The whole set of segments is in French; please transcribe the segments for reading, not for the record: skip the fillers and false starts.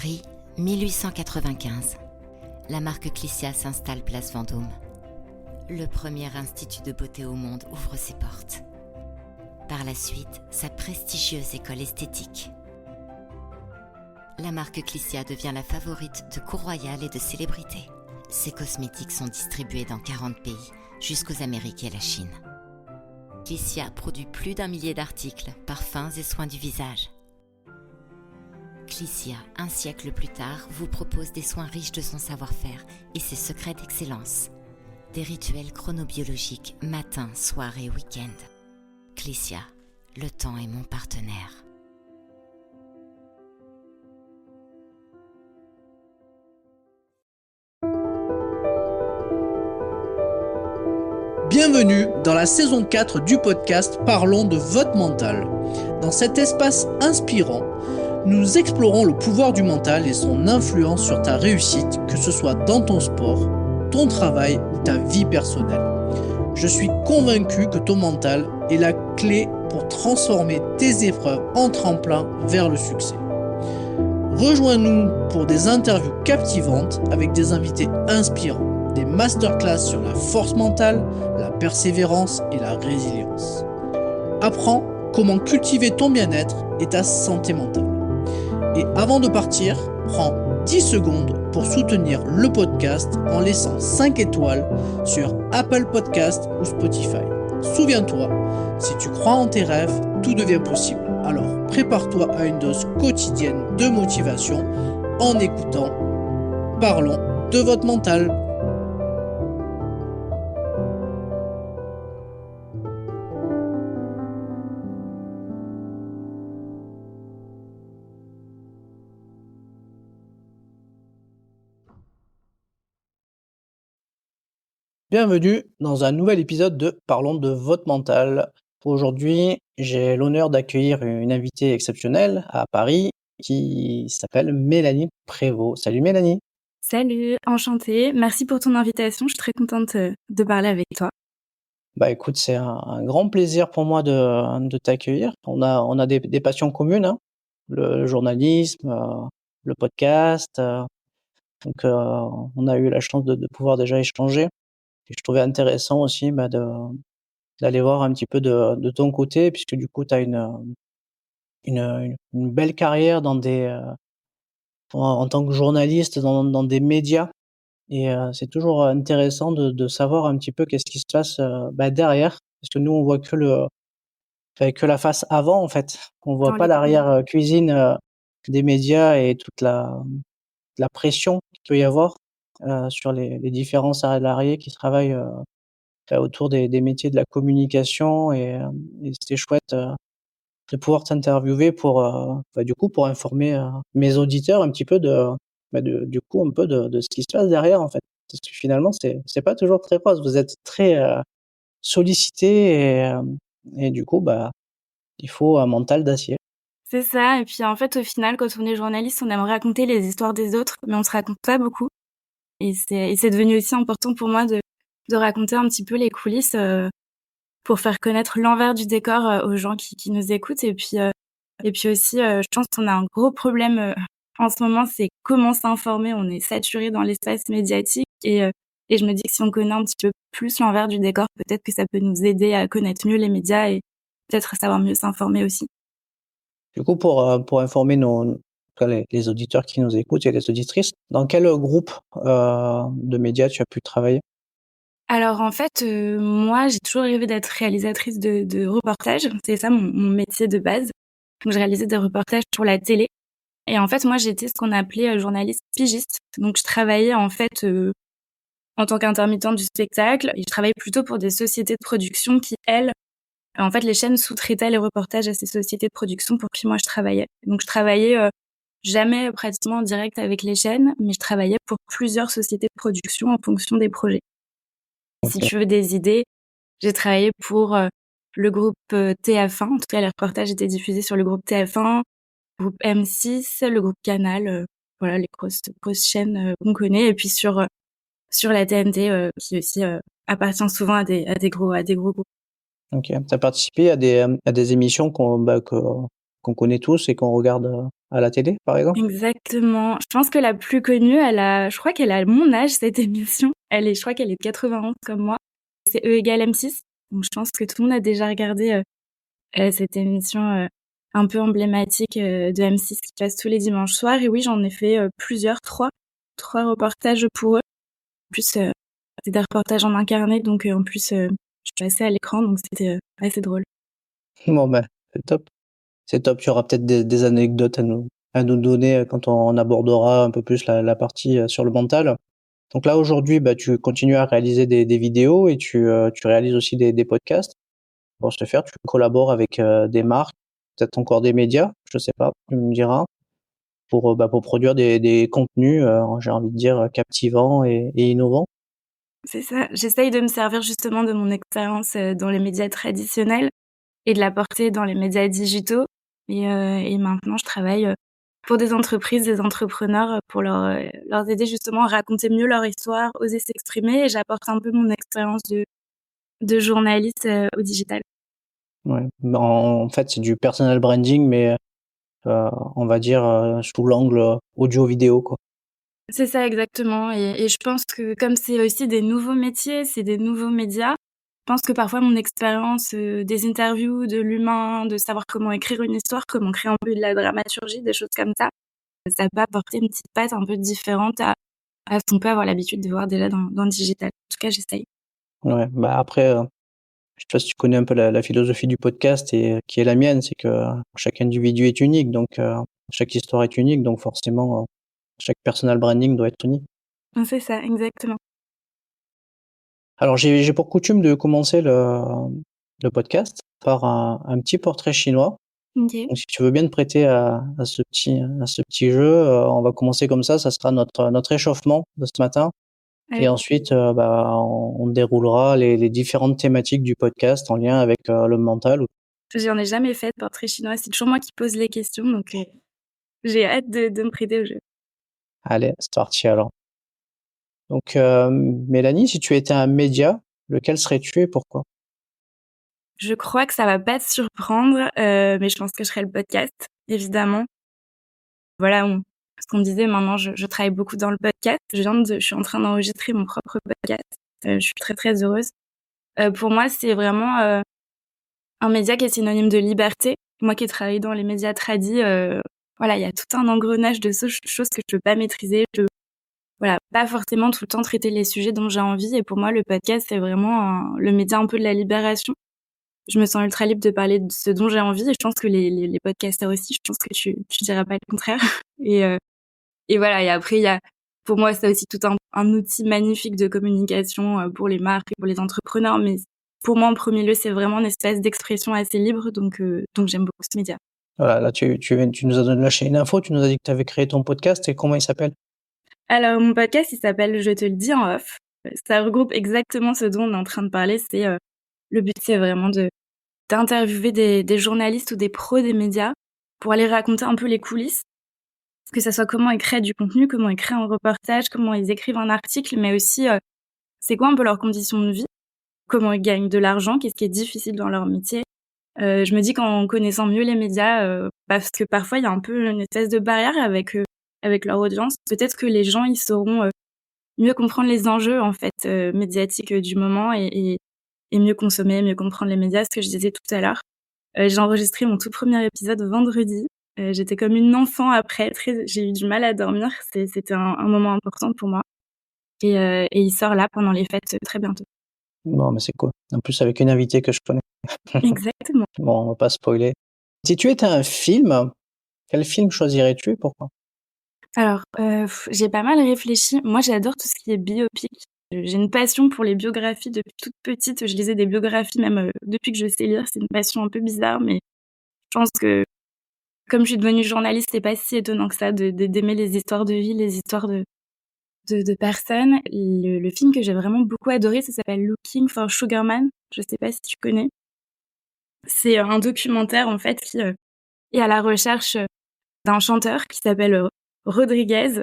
Paris, 1895. La marque Clicia s'installe place Vendôme. Le premier institut de beauté au monde ouvre ses portes. Par la suite, sa prestigieuse école esthétique. La marque Clicia devient la favorite de cours royales et de célébrités. Ses cosmétiques sont distribués dans 40 pays, jusqu'aux Amériques et la Chine. Clicia produit plus d'1 millier d'articles, parfums et soins du visage. Clicia, un siècle plus tard, vous propose des soins riches de son savoir-faire et ses secrets d'excellence. Des rituels chronobiologiques matin, soir et week-end. Clicia, le temps est mon partenaire. Bienvenue dans la saison 4 du podcast Parlons de votre mental. Dans cet espace inspirant, nous explorons le pouvoir du mental et son influence sur ta réussite, que ce soit dans ton sport, ton travail ou ta vie personnelle. Je suis convaincu que ton mental est la clé pour transformer tes épreuves en tremplin vers le succès. Rejoins-nous pour des interviews captivantes avec des invités inspirants, des masterclass sur la force mentale, la persévérance et la résilience. Apprends comment cultiver ton bien-être et ta santé mentale. Et avant de partir, prends 10 secondes pour soutenir le podcast en laissant 5 étoiles sur Apple Podcast ou Spotify. Souviens-toi, si tu crois en tes rêves, tout devient possible. Alors prépare-toi à une dose quotidienne de motivation en écoutant Parlons de votre mental. Bienvenue dans un nouvel épisode de Parlons de votre mental. Aujourd'hui, j'ai l'honneur d'accueillir une invitée exceptionnelle à Paris qui s'appelle Mélanie Prévost. Salut Mélanie. Salut, enchantée. Merci pour ton invitation. Je suis très contente de parler avec toi. Bah écoute, c'est un grand plaisir pour moi de t'accueillir. On a des passions communes, hein. Le journalisme, le podcast. Donc on a eu la chance de pouvoir déjà échanger. Et je trouvais intéressant aussi d'aller voir un petit peu de ton côté, puisque du coup, tu as une belle carrière en tant que journaliste dans des médias. Et c'est toujours intéressant de savoir un petit peu qu'est-ce qui se passe derrière. Parce que nous, on voit que la face avant, en fait. On voit Dans pas les l'arrière cuisine des médias et toute la pression qu'il peut y avoir sur les différents salariés qui travaillent autour des métiers de la communication et c'était chouette de pouvoir t'interviewer pour informer mes auditeurs un petit peu du coup un peu de ce qui se passe derrière en fait, parce que finalement c'est pas toujours très proche. Vous êtes très sollicité et du coup il faut un mental d'acier. C'est ça. Et puis en fait, au final, quand on est journaliste, on aime raconter les histoires des autres, mais on se raconte pas beaucoup. Et c'est devenu aussi important pour moi de raconter un petit peu les coulisses pour faire connaître l'envers du décor aux gens qui nous écoutent. Et puis aussi, je pense qu'on a un gros problème en ce moment, c'est comment s'informer. On est saturé dans l'espace médiatique et je me dis que si on connaît un petit peu plus l'envers du décor, peut-être que ça peut nous aider à connaître mieux les médias et peut-être savoir mieux s'informer aussi. Du coup pour informer les auditeurs qui nous écoutent et les auditrices, dans quel groupe de médias tu as pu travailler? Alors en fait, moi, j'ai toujours rêvé d'être réalisatrice de reportages. C'est ça mon métier de base. Donc je réalisais des reportages sur la télé. Et en fait, moi, j'étais ce qu'on appelait journaliste pigiste. Donc je travaillais en fait en tant qu'intermittente du spectacle. Et je travaillais plutôt pour des sociétés de production qui, elles, en fait, les chaînes sous-traitaient les reportages à ces sociétés de production pour qui moi je travaillais. Donc je travaillais jamais pratiquement en direct avec les chaînes, mais je travaillais pour plusieurs sociétés de production en fonction des projets. Si tu veux des idées, j'ai travaillé pour le groupe TF1. En tout cas, les reportages étaient diffusés sur le groupe TF1, le groupe M6, le groupe Canal, voilà les grosses chaînes qu'on connaît. Et puis sur la TNT, qui aussi appartient souvent à des gros groupes. Ok. Tu as participé à des émissions qu'on connaît tous et qu'on regarde à la télé, par exemple? Exactement. Je pense que la plus connue, je crois qu'elle a mon âge, cette émission. Je crois qu'elle est de 91 comme moi. C'est E égale M6. Donc, je pense que tout le monde a déjà regardé cette émission un peu emblématique de M6 qui passe tous les dimanches soirs. Et oui, j'en ai fait plusieurs, trois reportages pour eux. En plus, c'est des reportages en incarné, donc en plus, je passais à l'écran, donc c'était assez drôle. Bon, ben, c'est top. C'est top. Tu auras peut-être des anecdotes à nous donner quand on abordera un peu plus la partie sur le mental. Donc là, aujourd'hui, bah, tu continues à réaliser des vidéos et tu réalises aussi des podcasts. Pour ce faire, tu collabores avec des marques, peut-être encore des médias, je sais pas, tu me diras, pour produire des contenus, j'ai envie de dire, captivants et innovants. C'est ça. J'essaye de me servir justement de mon expérience dans les médias traditionnels et de la porter dans les médias digitaux. Et maintenant, je travaille pour des entreprises, des entrepreneurs pour leur aider justement à raconter mieux leur histoire, oser s'exprimer. Et j'apporte un peu mon expérience de journaliste au digital. Ouais. En fait, c'est du personal branding, mais on va dire sous l'angle audio-vidéo, quoi. C'est ça exactement. Et je pense que comme c'est aussi des nouveaux métiers, c'est des nouveaux médias, je pense que parfois mon expérience des interviews, de l'humain, de savoir comment écrire une histoire, comment créer un peu de la dramaturgie, des choses comme ça peut apporter une petite patte un peu différente à ce qu'on peut avoir l'habitude de voir déjà dans le digital. En tout cas, j'essaye. Ouais, bah après, je sais pas si tu connais un peu la philosophie du podcast et qui est la mienne, c'est que chaque individu est unique, donc chaque histoire est unique, donc forcément, chaque personal branding doit être unique. C'est ça, exactement. Alors j'ai pour coutume de commencer le podcast par un petit portrait chinois. OK. Donc si tu veux bien te prêter à ce petit jeu, on va commencer comme ça sera notre échauffement de ce matin et Avec ensuite, bah, on déroulera les différentes thématiques du podcast en lien avec, le mental. J'en ai jamais fait de portrait chinois, c'est toujours moi qui pose les questions, donc j'ai hâte de me prêter au jeu. Allez, c'est parti alors. Donc, Mélanie, si tu étais un média, lequel serais-tu et pourquoi? Je crois que ça va pas te surprendre, mais je pense que je serai le podcast, évidemment. Voilà, ce qu'on disait, maintenant je travaille beaucoup dans le podcast. Je suis en train d'enregistrer mon propre podcast. Je suis très, très heureuse. Pour moi, c'est vraiment un média qui est synonyme de liberté. Moi qui ai travaillé dans les médias tradis, voilà, il y a tout un engrenage de choses que je peux pas maîtriser. Voilà, pas forcément tout le temps traiter les sujets dont j'ai envie. Et pour moi, le podcast, c'est vraiment le média un peu de la libération. Je me sens ultra libre de parler de ce dont j'ai envie et je pense que les podcasteurs aussi, je pense que tu diras pas le contraire. Et voilà, et après, pour moi, c'est aussi tout un outil magnifique de communication pour les marques et pour les entrepreneurs. Mais pour moi, en premier lieu, c'est vraiment une espèce d'expression assez libre. Donc j'aime beaucoup ce média. Voilà, là, tu nous as lâché une info, tu nous as dit que tu avais créé ton podcast et comment il s'appelle? Alors, mon podcast, il s'appelle Je te le dis en off. Ça regroupe exactement ce dont on est en train de parler. Le but, c'est vraiment d'interviewer des journalistes ou des pros des médias pour aller raconter un peu les coulisses. Que ça soit comment ils créent du contenu, comment ils créent un reportage, comment ils écrivent un article, mais aussi c'est quoi un peu leurs conditions de vie, comment ils gagnent de l'argent, qu'est-ce qui est difficile dans leur métier. Je me dis qu'en connaissant mieux les médias, parce que parfois il y a un peu une espèce de barrière avec leur audience, peut-être que les gens ils sauront mieux comprendre les enjeux en fait médiatiques du moment et mieux consommer, mieux comprendre les médias, ce que je disais tout à l'heure. J'ai enregistré mon tout premier épisode vendredi. J'étais comme une enfant après, j'ai eu du mal à dormir. C'était un moment important pour moi. Et il sort là pendant les fêtes très bientôt. Bon, mais c'est cool. En plus, avec une invitée que je connais. Exactement. Bon, on va pas spoiler. Si tu étais un film, quel film choisirais-tu et pourquoi? Alors, j'ai pas mal réfléchi. Moi, j'adore tout ce qui est biopic. J'ai une passion pour les biographies depuis toute petite. Je lisais des biographies même depuis que je sais lire. C'est une passion un peu bizarre, mais je pense que comme je suis devenue journaliste, c'est pas si étonnant que ça d'aimer les histoires de vie, les histoires de personnes. Le film que j'ai vraiment beaucoup adoré, ça s'appelle Looking for Sugar Man. Je sais pas si tu connais. C'est un documentaire en fait qui est à la recherche d'un chanteur qui s'appelle Rodriguez.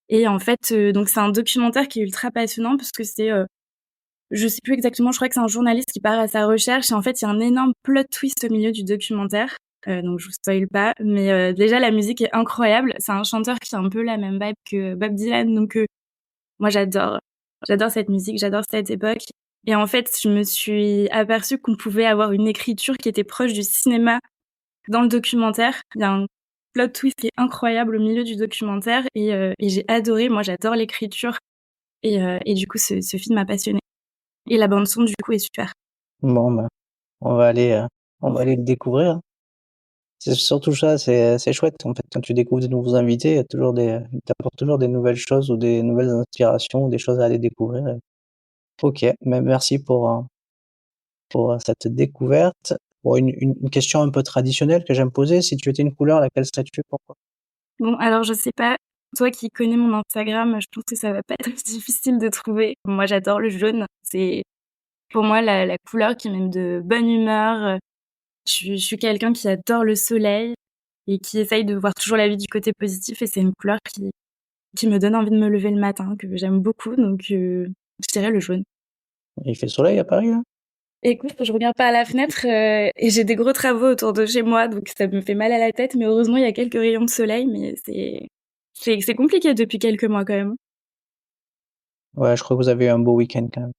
Et en fait, donc c'est un documentaire qui est ultra passionnant parce que je sais plus exactement, je crois que c'est un journaliste qui part à sa recherche et en fait, il y a un énorme plot twist au milieu du documentaire. donc je vous spoil pas. Mais déjà, la musique est incroyable. C'est un chanteur qui a un peu la même vibe que Bob Dylan, donc moi j'adore. J'adore cette musique, j'adore cette époque. Et en fait, je me suis aperçue qu'on pouvait avoir une écriture qui était proche du cinéma dans le documentaire. Il y a un plot twist qui est incroyable au milieu du documentaire et j'ai adoré. Moi, j'adore l'écriture et du coup, ce film m'a passionnée. Et la bande son, du coup, est super. Bon, bah, on va aller, on va aller le découvrir. C'est surtout ça, c'est chouette. En fait, quand tu découvres des nouveaux invités, il y a toujours ils t'apportent toujours des nouvelles choses ou des nouvelles inspirations ou des choses à aller découvrir. Ok, mais merci pour cette découverte. Bon, une question un peu traditionnelle que j'aime poser. Si tu étais une couleur, laquelle serais-tu? Pourquoi? Bon, alors je sais pas, toi qui connais mon Instagram, je pense que ça va pas être difficile de trouver. Moi, j'adore le jaune. C'est pour moi la couleur qui m'aime de bonne humeur. Je suis quelqu'un qui adore le soleil et qui essaye de voir toujours la vie du côté positif et c'est une couleur qui me donne envie de me lever le matin, que j'aime beaucoup, donc je dirais le jaune. Il fait soleil à Paris, là? Écoute, je regarde pas à la fenêtre et j'ai des gros travaux autour de chez moi, donc ça me fait mal à la tête, mais heureusement il y a quelques rayons de soleil, mais c'est compliqué depuis quelques mois quand même. Ouais, je crois que vous avez eu un beau week-end quand même.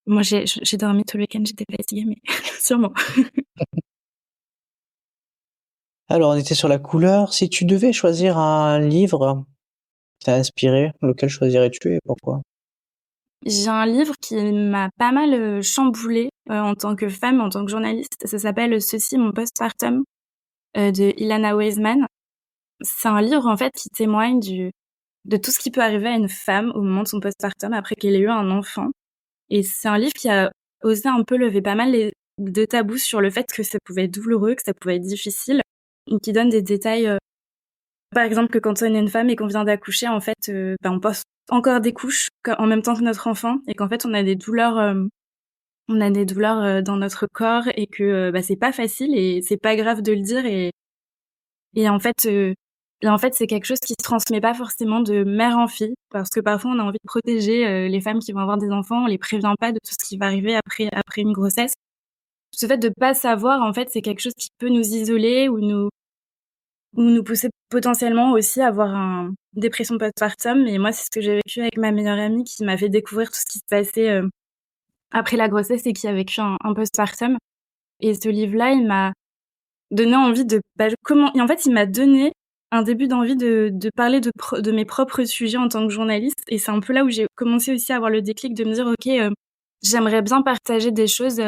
Moi j'ai dormi tout le week-end, j'étais fatiguée, mais sûrement. Alors, on était sur la couleur. Si tu devais choisir un livre qui t'a inspiré, lequel choisirais-tu et pourquoi? J'ai un livre qui m'a pas mal chamboulée en tant que femme, en tant que journaliste. Ça s'appelle Ceci, mon postpartum de Ilana Weisman. C'est un livre en fait qui témoigne de tout ce qui peut arriver à une femme au moment de son postpartum après qu'elle ait eu un enfant. Et c'est un livre qui a osé un peu lever pas mal de tabous sur le fait que ça pouvait être douloureux, que ça pouvait être difficile, et qui donne des détails. Par exemple, que quand on est une femme et qu'on vient d'accoucher, en fait, on passe encore des couches en même temps que notre enfant, et qu'en fait, on a des douleurs dans notre corps, et que c'est pas facile et c'est pas grave de le dire. Et en fait, c'est quelque chose qui se transmet pas forcément de mère en fille, parce que parfois on a envie de protéger les femmes qui vont avoir des enfants, on les prévient pas de tout ce qui va arriver après une grossesse. Ce fait de pas savoir, en fait, c'est quelque chose qui peut nous isoler ou nous pousser potentiellement aussi à avoir une dépression postpartum. Et moi, c'est ce que j'ai vécu avec ma meilleure amie qui m'a fait découvrir tout ce qui se passait après la grossesse et qui a vécu un postpartum. Et ce livre-là, il m'a donné envie et en fait, il m'a donné un début d'envie de parler de mes propres sujets en tant que journaliste. Et c'est un peu là où j'ai commencé aussi à avoir le déclic de me dire, OK, j'aimerais bien partager des choses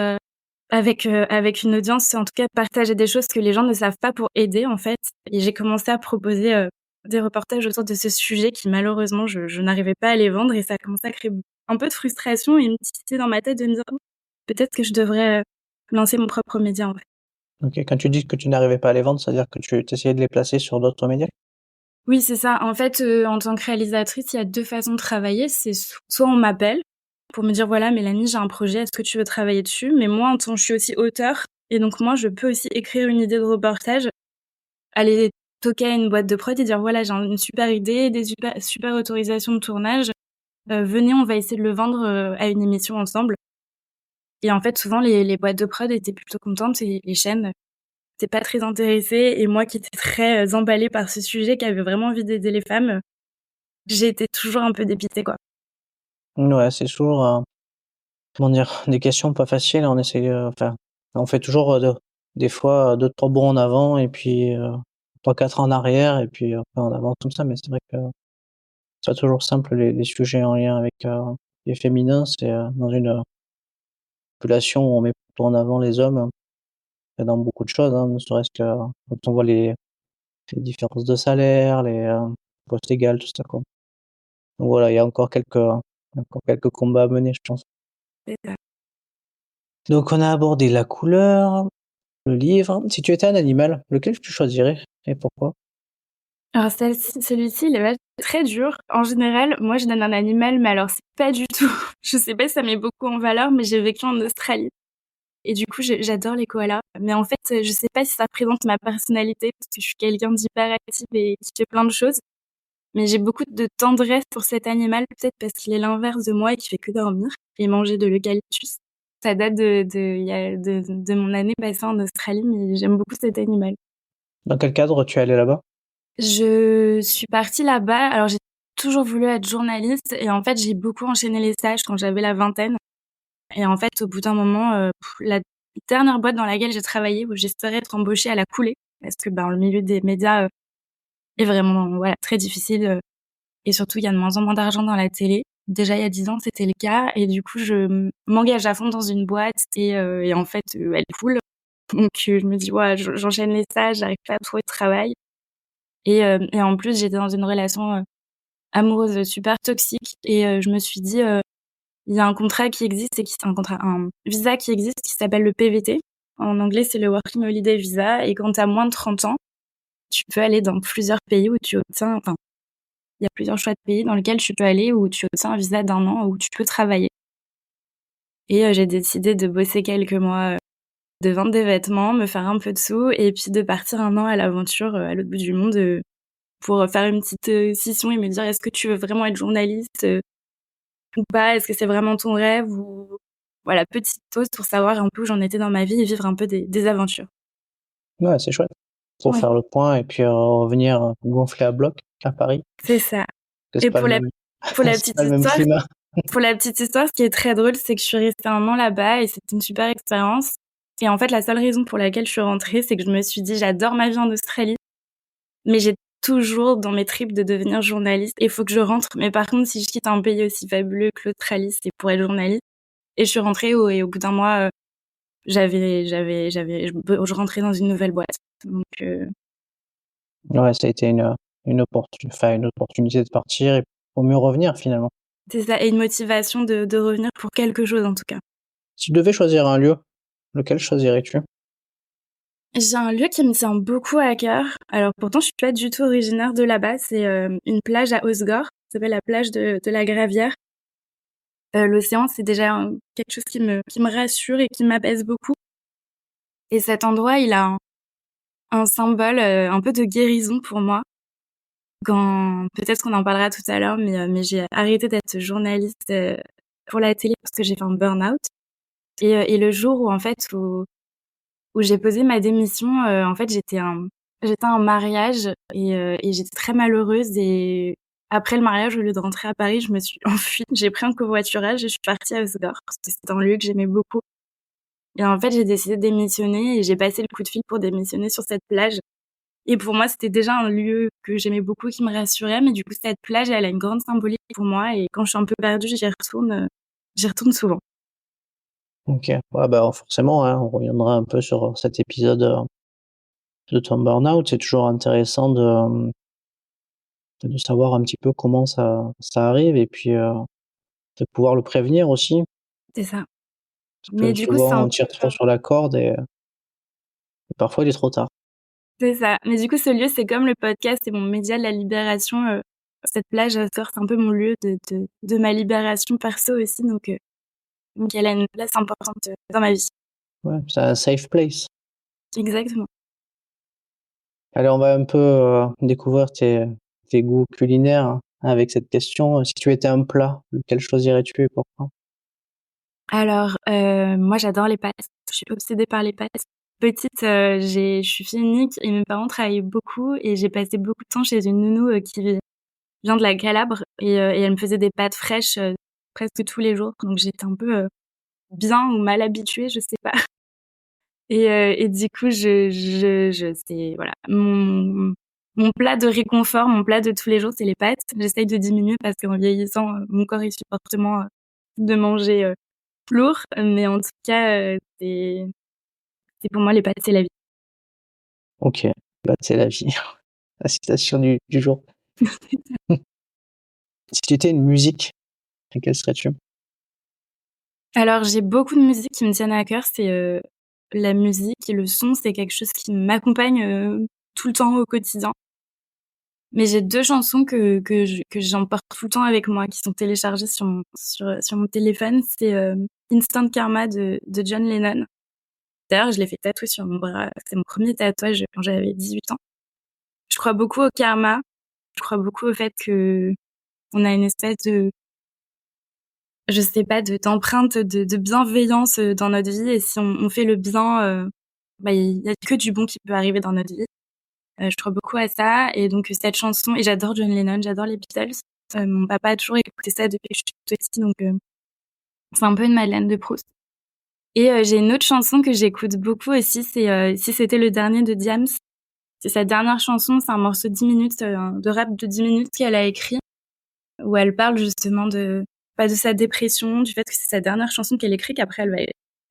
avec une audience, en tout cas partager des choses que les gens ne savent pas pour aider, en fait. Et j'ai commencé à proposer des reportages autour de ce sujet qui, malheureusement, je n'arrivais pas à les vendre, et ça a commencé à créer un peu de frustration et une petite idée dans ma tête de me dire, oh, peut-être que je devrais lancer mon propre média, en fait. Ok, quand tu dis que tu n'arrivais pas à les vendre, c'est-à-dire que tu essayais de les placer sur d'autres médias? Oui, c'est ça. En fait, en tant que réalisatrice, il y a 2 façons de travailler. C'est soit on m'appelle pour me dire: «Voilà, Mélanie, j'ai un projet, est-ce que tu veux travailler dessus?» Mais moi, je suis aussi auteure, et donc moi, je peux aussi écrire une idée de reportage, aller toquer à une boîte de prod et dire: «Voilà, j'ai une super idée, des super autorisations de tournage, venez, on va essayer de le vendre, à une émission ensemble». Et en fait, souvent, les boîtes de prod étaient plutôt contentes et les chaînes étaient pas très intéressées, et moi qui étais très, emballée par ce sujet, qui avait vraiment envie d'aider les femmes, j'ai été toujours un peu dépitée, quoi. Ouais, c'est toujours, comment dire, des questions pas faciles. On essaie, enfin, on fait toujours des fois 2-3 bons en avant et puis 3-4 en arrière et puis après on avance comme ça. Mais c'est vrai que c'est pas toujours simple les sujets en lien avec les féminins. C'est dans une population où on met plutôt en avant les hommes, et dans beaucoup de choses, hein, ne serait-ce que quand on voit les différences de salaire, les postes égaux, tout ça, quoi. Donc voilà, il y a encore quelques combats à mener, je pense. C'est ça. Donc on a abordé la couleur, le livre. Si tu étais un animal, lequel tu choisirais et pourquoi? Alors celui-ci, il est très dur. En général, moi, je donne un animal, mais alors c'est pas du tout je sais pas si ça met beaucoup en valeur, mais j'ai vécu en Australie et du coup, j'adore les koalas. Mais en fait, je sais pas si ça représente ma personnalité parce que je suis quelqu'un d'hyperactive et qui fait plein de choses, mais j'ai beaucoup de tendresse pour cet animal, peut-être parce qu'il est l'inverse de moi et qu'il fait que dormir et manger de l'eucalyptus. Ça date de mon année passée en Australie, mais j'aime beaucoup cet animal. Dans quel cadre tu es allé là-bas? Je suis partie là-bas. Alors, j'ai toujours voulu être journaliste et en fait, j'ai beaucoup enchaîné les stages quand j'avais la vingtaine. Et en fait, au bout d'un moment, la dernière boîte dans laquelle j'ai travaillé, où j'espérais être embauchée, elle a coulé parce que le milieu des médias est vraiment très difficile et surtout, il y a de moins en moins d'argent dans la télé. Déjà, il y a 10 ans, c'était le cas et du coup, je m'engage à fond dans une boîte et en fait, elle coule. Donc, je me dis, ouais, j'enchaîne les stages, j'arrive pas à trouver de travail. Et en plus, j'étais dans une relation amoureuse super toxique et je me suis dit, il y a un contrat qui existe un visa qui existe qui s'appelle le PVT. En anglais, c'est le Working Holiday Visa. Et quand tu as moins de 30 ans, tu peux aller dans plusieurs pays où tu obtiens, il y a plusieurs choix de pays dans lesquels tu peux aller où tu obtiens un visa d'1 an où tu peux travailler. Et j'ai décidé de bosser quelques mois, de vendre des vêtements, me faire un peu de sous et puis de partir 1 an à l'aventure à l'autre bout du monde pour faire une petite scission et me dire est-ce que tu veux vraiment être journaliste ou pas? Est-ce que c'est vraiment ton rêve ou voilà, petite pause pour savoir un peu où j'en étais dans ma vie et vivre un peu des aventures. Ouais, c'est chouette. Pour Ouais, faire le point et puis revenir gonfler à bloc à Paris. c'est ça. C'est Et pas le même, pour la c'est petite pas le même histoire, climat. ce qui est très drôle, c'est que je suis restée 1 an là-bas et c'était une super expérience. Et en fait, la seule raison pour laquelle je suis rentrée, c'est que je me suis dit j'adore ma vie en Australie, mais j'ai toujours dans mes tripes de devenir journaliste et il faut que je rentre. Mais par contre, si je quitte un pays aussi fabuleux que l'Australie, c'est pour être journaliste. Et je suis rentrée et au bout d'1 mois, je rentrais dans une nouvelle boîte. Donc, Ouais, ça a été une opportunité de partir et pour mieux revenir finalement. c'est ça. Et une motivation de revenir pour quelque chose, en tout cas. Si tu devais choisir un lieu, lequel choisirais-tu? J'ai un lieu qui me tient beaucoup à cœur. Alors, pourtant, je suis pas du tout originaire de là-bas. C'est une plage à Osgore. Ça s'appelle la plage de la Gravière. L'océan, c'est déjà quelque chose qui me rassure et qui m'apaise beaucoup. Et cet endroit, il a un symbole un peu de guérison pour moi. Peut-être qu'on en parlera tout à l'heure, mais j'ai arrêté d'être journaliste pour la télé parce que j'ai fait un burn-out. Et le jour où en fait où j'ai posé ma démission, en fait j'étais à un mariage et j'étais très malheureuse. Et après le mariage, au lieu de rentrer à Paris, je me suis enfuie. J'ai pris un covoiturage et je suis partie à Osgore parce que c'était un lieu que j'aimais beaucoup. Et en fait, j'ai décidé de démissionner et j'ai passé le coup de fil pour démissionner sur cette plage. Et pour moi, c'était déjà un lieu que j'aimais beaucoup, qui me rassurait. Mais du coup, cette plage, elle a une grande symbolique pour moi. Et quand je suis un peu perdue, j'y retourne souvent. Ok, ouais, bah forcément, hein, on reviendra un peu sur cet épisode de ton burn-out. C'est toujours intéressant de savoir un petit peu comment ça arrive et puis de pouvoir le prévenir aussi. C'est ça. Parce Mais que du coup, c'est souvent un on tire trop peu, sur la corde et parfois il est trop tard. c'est ça. Mais du coup, ce lieu, c'est comme le podcast, c'est mon média de la libération. Cette plage, c'est un peu mon lieu de ma libération perso aussi. Donc elle a une place importante dans ma vie. Ouais, c'est un safe place. Exactement. Allez, on va un peu découvrir tes goûts culinaires hein, avec cette question. Si tu étais un plat, lequel choisirais-tu et pourquoi? Alors, moi, j'adore les pâtes. Je suis obsédée par les pâtes. Petite, je suis fille unique et mes parents travaillaient beaucoup et j'ai passé beaucoup de temps chez une nounou qui vient de la Calabre et elle me faisait des pâtes fraîches presque tous les jours. Donc j'étais un peu bien ou mal habituée, je sais pas. Et du coup, c'est voilà mon plat de réconfort, mon plat de tous les jours, c'est les pâtes. J'essaye de diminuer parce qu'en vieillissant, mon corps il supporte moins de manger lourd, mais en tout cas, c'est pour moi les pâtes, c'est la vie. Ok, bah, c'est la vie. La citation du jour. Si tu étais une musique, quelle serais-tu? Alors, j'ai beaucoup de musique qui me tiennent à cœur. C'est la musique et le son, c'est quelque chose qui m'accompagne tout le temps au quotidien. Mais j'ai 2 chansons que j'emporte tout le temps avec moi, qui sont téléchargées sur mon téléphone. C'est Instant Karma de John Lennon. D'ailleurs, je l'ai fait tatouer sur mon bras. C'est mon premier tatouage quand j'avais 18 ans. Je crois beaucoup au karma. Je crois beaucoup au fait que on a une espèce de je sais pas, d'empreinte de bienveillance dans notre vie. Et si on fait le bien, il y a que du bon qui peut arriver dans notre vie. Je crois beaucoup à ça. Et donc cette chanson, et j'adore John Lennon, j'adore les Beatles. Mon papa a toujours écouté ça depuis que je suis toute petite, donc c'est un peu une Madeleine de Proust. Et j'ai une autre chanson que j'écoute beaucoup aussi, c'est Si c'était le dernier de Diams. C'est sa dernière chanson, c'est un morceau de 10 minutes, de rap de 10 minutes qu'elle a écrit, où elle parle justement de sa dépression, du fait que c'est sa dernière chanson qu'elle écrit, qu'après elle va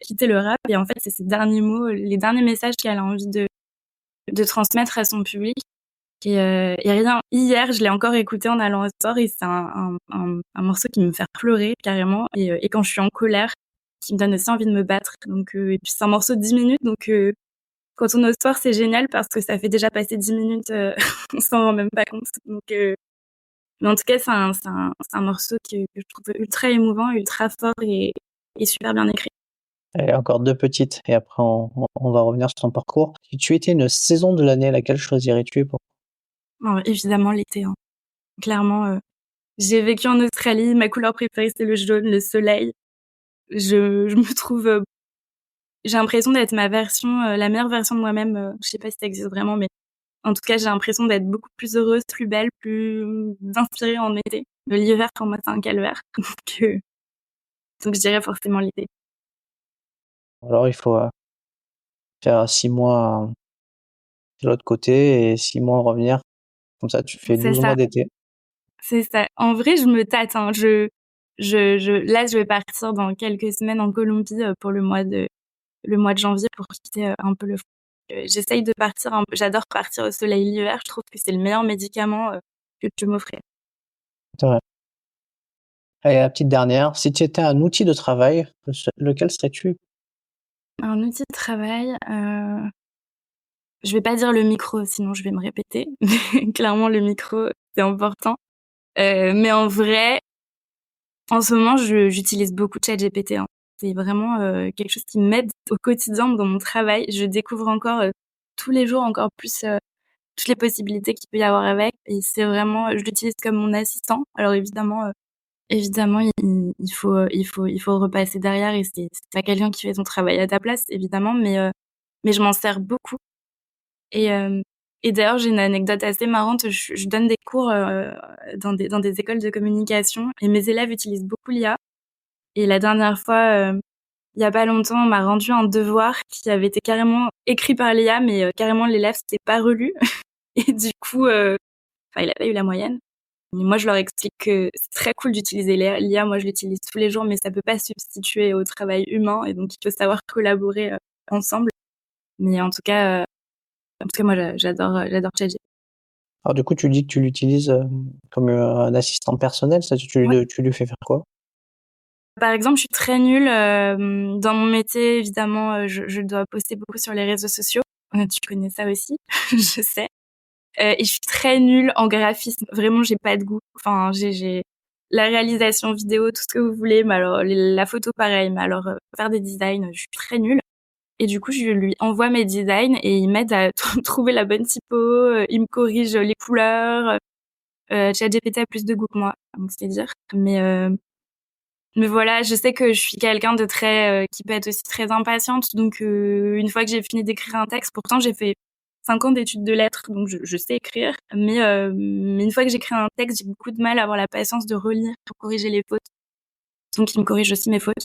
quitter le rap. Et en fait, c'est ses derniers mots, les derniers messages qu'elle a envie de transmettre à son public. Et rien, hier, je l'ai encore écouté en allant au sport, et c'est un morceau qui me fait pleurer carrément, et quand je suis en colère, qui me donne aussi envie de me battre. Donc, et puis c'est un morceau de 10 minutes, donc quand on est au sport, c'est génial parce que ça fait déjà passer 10 minutes, on s'en rend même pas compte. Donc, mais en tout cas, c'est un morceau que je trouve ultra émouvant, ultra fort et super bien écrit. Et encore deux petites, et après on va revenir sur ton parcours. Si tu étais une saison de l'année, laquelle choisirais-tu pour... Alors, évidemment, l'été, hein. Clairement, j'ai vécu en Australie, ma couleur préférée, c'est le jaune, le soleil. Je me trouve, j'ai l'impression d'être ma version, la meilleure version de moi-même. Je sais pas si ça existe vraiment, mais en tout cas, j'ai l'impression d'être beaucoup plus heureuse, plus belle, plus inspirée en été. L'hiver, pour moi, c'est un calvaire. Donc je dirais forcément l'été. Alors il faut faire 6 mois de l'autre côté et 6 mois revenir. Comme ça, tu fais C'est 12 ça, mois d'été. c'est ça. En vrai, je me tâte, hein. Là, je vais partir dans quelques semaines en Colombie pour le mois de janvier pour quitter un peu le froid. J'essaye de partir un peu. J'adore partir au soleil l'hiver. Je trouve que c'est le meilleur médicament que tu m'offrais. C'est vrai. Et la petite dernière, si tu étais un outil de travail, lequel serais-tu? Un outil de travail, je vais pas dire le micro, sinon je vais me répéter. Clairement, le micro, c'est important. Mais en vrai, en ce moment, j'utilise beaucoup ChatGPT, hein. C'est vraiment quelque chose qui m'aide au quotidien dans mon travail. Je découvre encore tous les jours encore plus toutes les possibilités qu'il peut y avoir avec. Et c'est vraiment, je l'utilise comme mon assistant. Alors évidemment, il faut repasser derrière, et c'est pas quelqu'un qui fait son travail à ta place, évidemment, mais je m'en sers beaucoup. Et, et d'ailleurs, j'ai une anecdote assez marrante. Je donne des cours dans des écoles de communication, et mes élèves utilisent beaucoup l'IA. Et la dernière fois, il y a pas longtemps, on m'a rendu un devoir qui avait été carrément écrit par l'IA, mais carrément l'élève s'était pas relu. Et du coup, il a pas eu la moyenne. Et moi, je leur explique que c'est très cool d'utiliser l'IA. Moi, je l'utilise tous les jours, mais ça peut pas substituer au travail humain, et donc il faut savoir collaborer ensemble. Mais en tout cas, moi, j'adore ChatGPT. Alors du coup, tu dis que tu l'utilises comme un assistant personnel, ça, Ouais. tu lui fais faire quoi? Par exemple, je suis très nulle dans mon métier. Évidemment, je dois poster beaucoup sur les réseaux sociaux. Tu connais ça aussi, je sais. Et je suis très nulle en graphisme. Vraiment, j'ai pas de goût. Enfin, j'ai la réalisation vidéo, tout ce que vous voulez, mais alors la photo pareil. Mais alors faire des designs, je suis très nulle. Et du coup, je lui envoie mes designs et il m'aide à trouver la bonne typo. Il me corrige les couleurs. ChatGPT a plus de goût que moi, donc c'est dire. Mais voilà, je sais que je suis quelqu'un de très qui peut être aussi très impatiente. Donc une fois que j'ai fini d'écrire un texte, pourtant j'ai fait 5 ans d'études de lettres, donc je sais écrire. Mais une fois que j'écris un texte, j'ai beaucoup de mal à avoir la patience de relire pour corriger les fautes. Donc il me corrige aussi mes fautes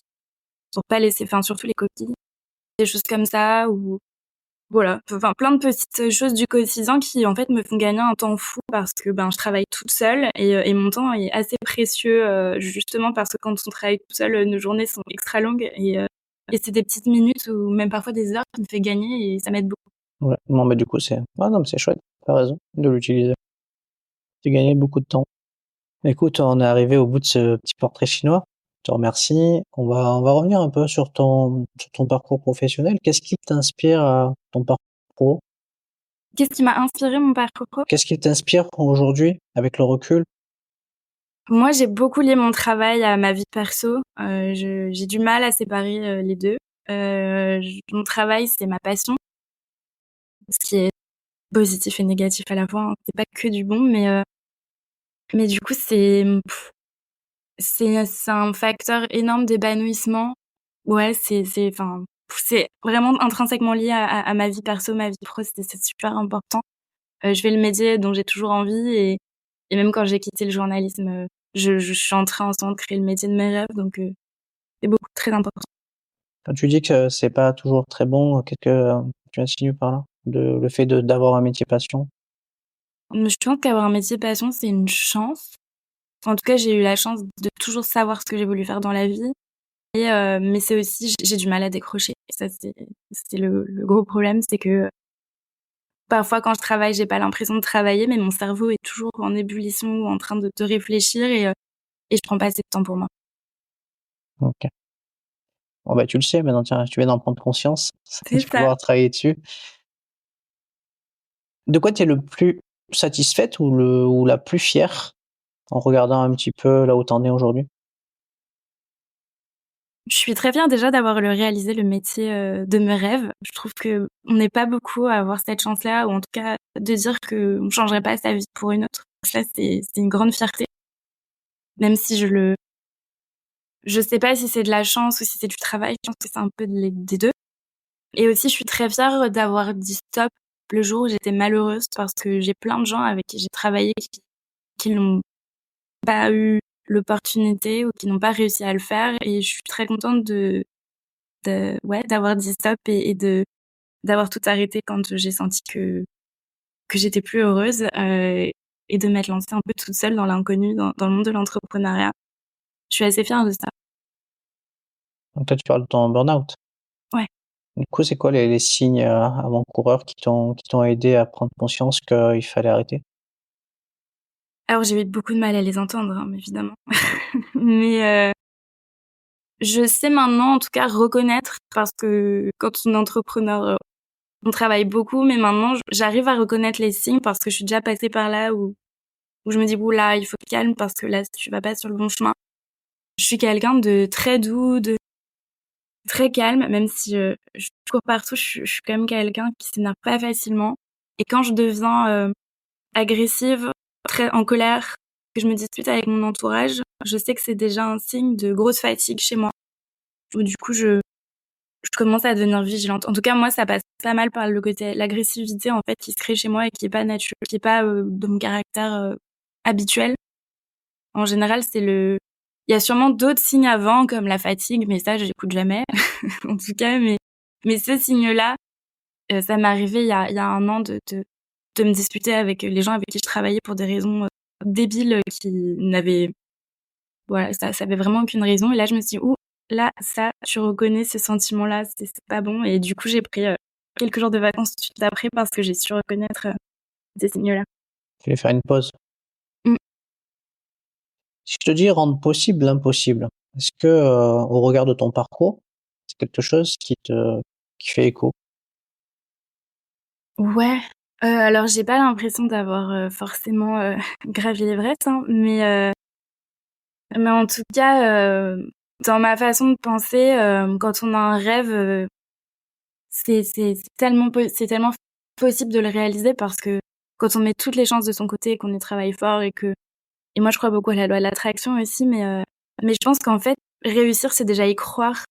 pour pas laisser, enfin surtout les copies, des choses comme ça, ou voilà, enfin plein de petites choses du quotidien qui en fait me font gagner un temps fou parce que je travaille toute seule, et mon temps est assez précieux justement parce que quand on travaille toute seule, nos journées sont extra longues, et c'est des petites minutes ou même parfois des heures qui me fait gagner, et ça m'aide beaucoup. Ouais. Non, mais du coup, non, mais c'est chouette. T'as raison de l'utiliser. Tu gagnes beaucoup de temps. Écoute, on est arrivé au bout de ce petit portrait chinois. Je te remercie. On va revenir un peu sur ton parcours professionnel. Qu'est-ce qui t'inspire ton parcours pro? Qu'est-ce qui m'a inspiré mon parcours pro? Qu'est-ce qui t'inspire aujourd'hui avec le recul? Moi, j'ai beaucoup lié mon travail à ma vie perso. J'ai du mal à séparer les deux. Mon travail, c'est ma passion, ce qui est positif et négatif à la fois, hein. C'est pas que du bon, mais du coup, c'est un facteur énorme d'épanouissement. Ouais, c'est vraiment intrinsèquement lié à ma vie perso, ma vie pro, c'est super important. Je fais le métier dont j'ai toujours envie et même quand j'ai quitté le journalisme, je suis en train en ce moment de créer le métier de mes rêves, donc c'est beaucoup très important. Quand tu dis que c'est pas toujours très bon, qu'est-ce que tu insinues par là? Le fait d'avoir un métier passion? Je pense qu'avoir un métier passion, c'est une chance. En tout cas, j'ai eu la chance de toujours savoir ce que j'ai voulu faire dans la vie mais c'est aussi j'ai du mal à décrocher. Et ça, c'est le gros problème, c'est que parfois quand je travaille, j'ai pas l'impression de travailler, mais mon cerveau est toujours en ébullition ou en train de réfléchir et je prends pas assez de temps pour moi. OK. Bon, bah, tu le sais maintenant, tiens, tu viens d'en prendre conscience. C'est Tu vas ça. pouvoir travailler dessus. De quoi tu es le plus satisfaite ou la plus fière en regardant un petit peu là où tu en es aujourd'hui? Je suis très fière déjà d'avoir réalisé le métier, de mes rêves. Je trouve qu'on n'est pas beaucoup à avoir cette chance-là ou en tout cas de dire qu'on changerait pas sa vie pour une autre. Ça, c'est une grande fierté, même si je sais pas si c'est de la chance ou si c'est du travail. Je pense que c'est un peu des 2. Et aussi, je suis très fière d'avoir dit stop le jour où j'étais malheureuse parce que j'ai plein de gens avec qui j'ai travaillé qui n'ont pas eu l'opportunité ou qui n'ont pas réussi à le faire et je suis très contente ouais, d'avoir dit stop d'avoir tout arrêté quand j'ai senti que j'étais plus heureuse, et de m'être lancée un peu toute seule dans l'inconnu, dans le monde de l'entrepreneuriat. Je suis assez fière de ça. Donc là, tu parles de ton burn-out. Ouais. Du coup, c'est quoi les signes, avant-coureurs qui t'ont aidé à prendre conscience qu'il fallait arrêter? Alors j'ai eu beaucoup de mal à les entendre, hein, évidemment. Mais je sais maintenant, en tout cas, reconnaître parce que quand on est entrepreneur, on travaille beaucoup, mais maintenant, j'arrive à reconnaître les signes parce que je suis déjà passée par là où je me dis: «Ouh là, il faut te calme parce que là, tu vas pas sur le bon chemin». Je suis quelqu'un de très doux, de très calme, même si, je cours partout, je suis quand même quelqu'un qui s'énerve pas facilement et quand je deviens, agressive, très en colère, que je me dispute avec mon entourage, je sais que c'est déjà un signe de grosse fatigue chez moi. Où du coup, je commence à devenir vigilante. En tout cas, moi, ça passe pas mal par le côté l'agressivité, en fait, qui se crée chez moi et qui est pas qui est pas, de mon caractère, habituel. En général, il y a sûrement d'autres signes avant, comme la fatigue, mais ça, j'écoute jamais, en tout cas, mais ces signes-là, ça m'est arrivé il y a 1 an de me disputer avec les gens avec qui je travaillais pour des raisons, débiles, qui n'avaient voilà, ça avait vraiment aucune raison et là, je me suis dit: «Ouh, là, ça, tu reconnais ce sentiment-là, c'est pas bon» et du coup, j'ai pris, quelques jours de vacances tout de suite après parce que j'ai su reconnaître, ces signaux-là. Tu voulais faire une pause. Mmh. Si je te dis rendre possible l'impossible, est-ce que, au regard de ton parcours, c'est quelque chose qui fait écho? Ouais, alors j'ai pas l'impression d'avoir, forcément, gravi l'Everest, hein, mais en tout cas, dans ma façon de penser, quand on a un rêve, c'est tellement possible de le réaliser parce que quand on met toutes les chances de son côté et qu'on y travaille fort et moi je crois beaucoup à la loi de l'attraction aussi, mais je pense qu'en fait, réussir, c'est déjà y croire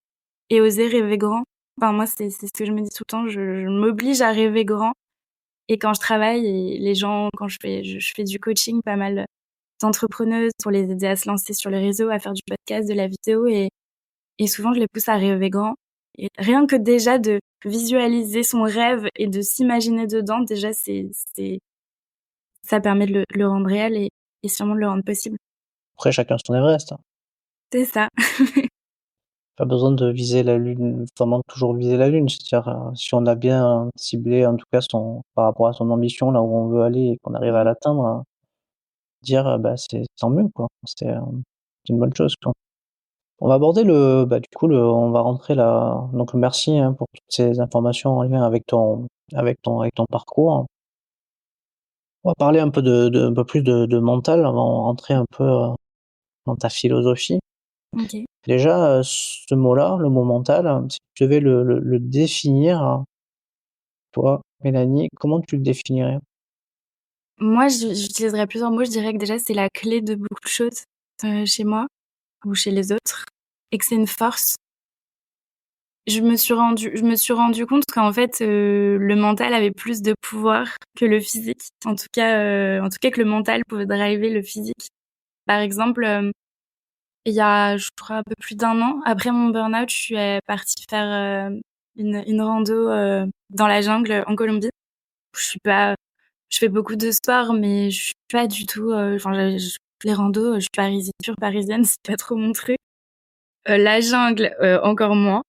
et oser rêver grand. Enfin moi, c'est ce que je me dis tout le temps, je m'oblige à rêver grand et quand je travaille et les gens quand je fais du coaching, pas mal d'entrepreneuses pour les aider à se lancer sur les réseaux, à faire du podcast, de la vidéo et souvent je les pousse à rêver grand et rien que déjà de visualiser son rêve et de s'imaginer dedans, déjà c'est ça permet de le rendre réel et sûrement de le rendre possible. Après chacun son Everest, hein. C'est ça. Pas besoin de viser la lune, vraiment toujours viser la lune. C'est-à-dire, si on a bien ciblé en tout cas son par rapport à son ambition, là où on veut aller et qu'on arrive à l'atteindre, dire, bah, c'est tant mieux quoi. C'est une bonne chose quoi. On va aborder du coup on va rentrer là donc merci, hein, pour toutes ces informations en lien avec ton parcours. On va parler un peu un peu plus de mental avant de rentrer un peu, dans ta philosophie. OK. Déjà, ce mot-là, le mot mental, si tu devais le définir, toi, Mélanie, comment tu le définirais? Moi, j'utiliserais plusieurs mots. Je dirais que déjà, c'est la clé de beaucoup de choses, chez moi. ou chez les autres et que c'est une force. Je me suis rendu compte qu'en fait, le mental avait plus de pouvoir que le physique. En tout cas que le mental pouvait driver le physique. Par exemple, il y a, je crois, un peu plus d'un an, après mon burn-out, je suis partie faire une rando dans la jungle en Colombie. Je fais beaucoup de sport, mais je suis pas du tout. Les randos, je suis pure parisienne, c'est pas trop mon truc. La jungle, encore moins.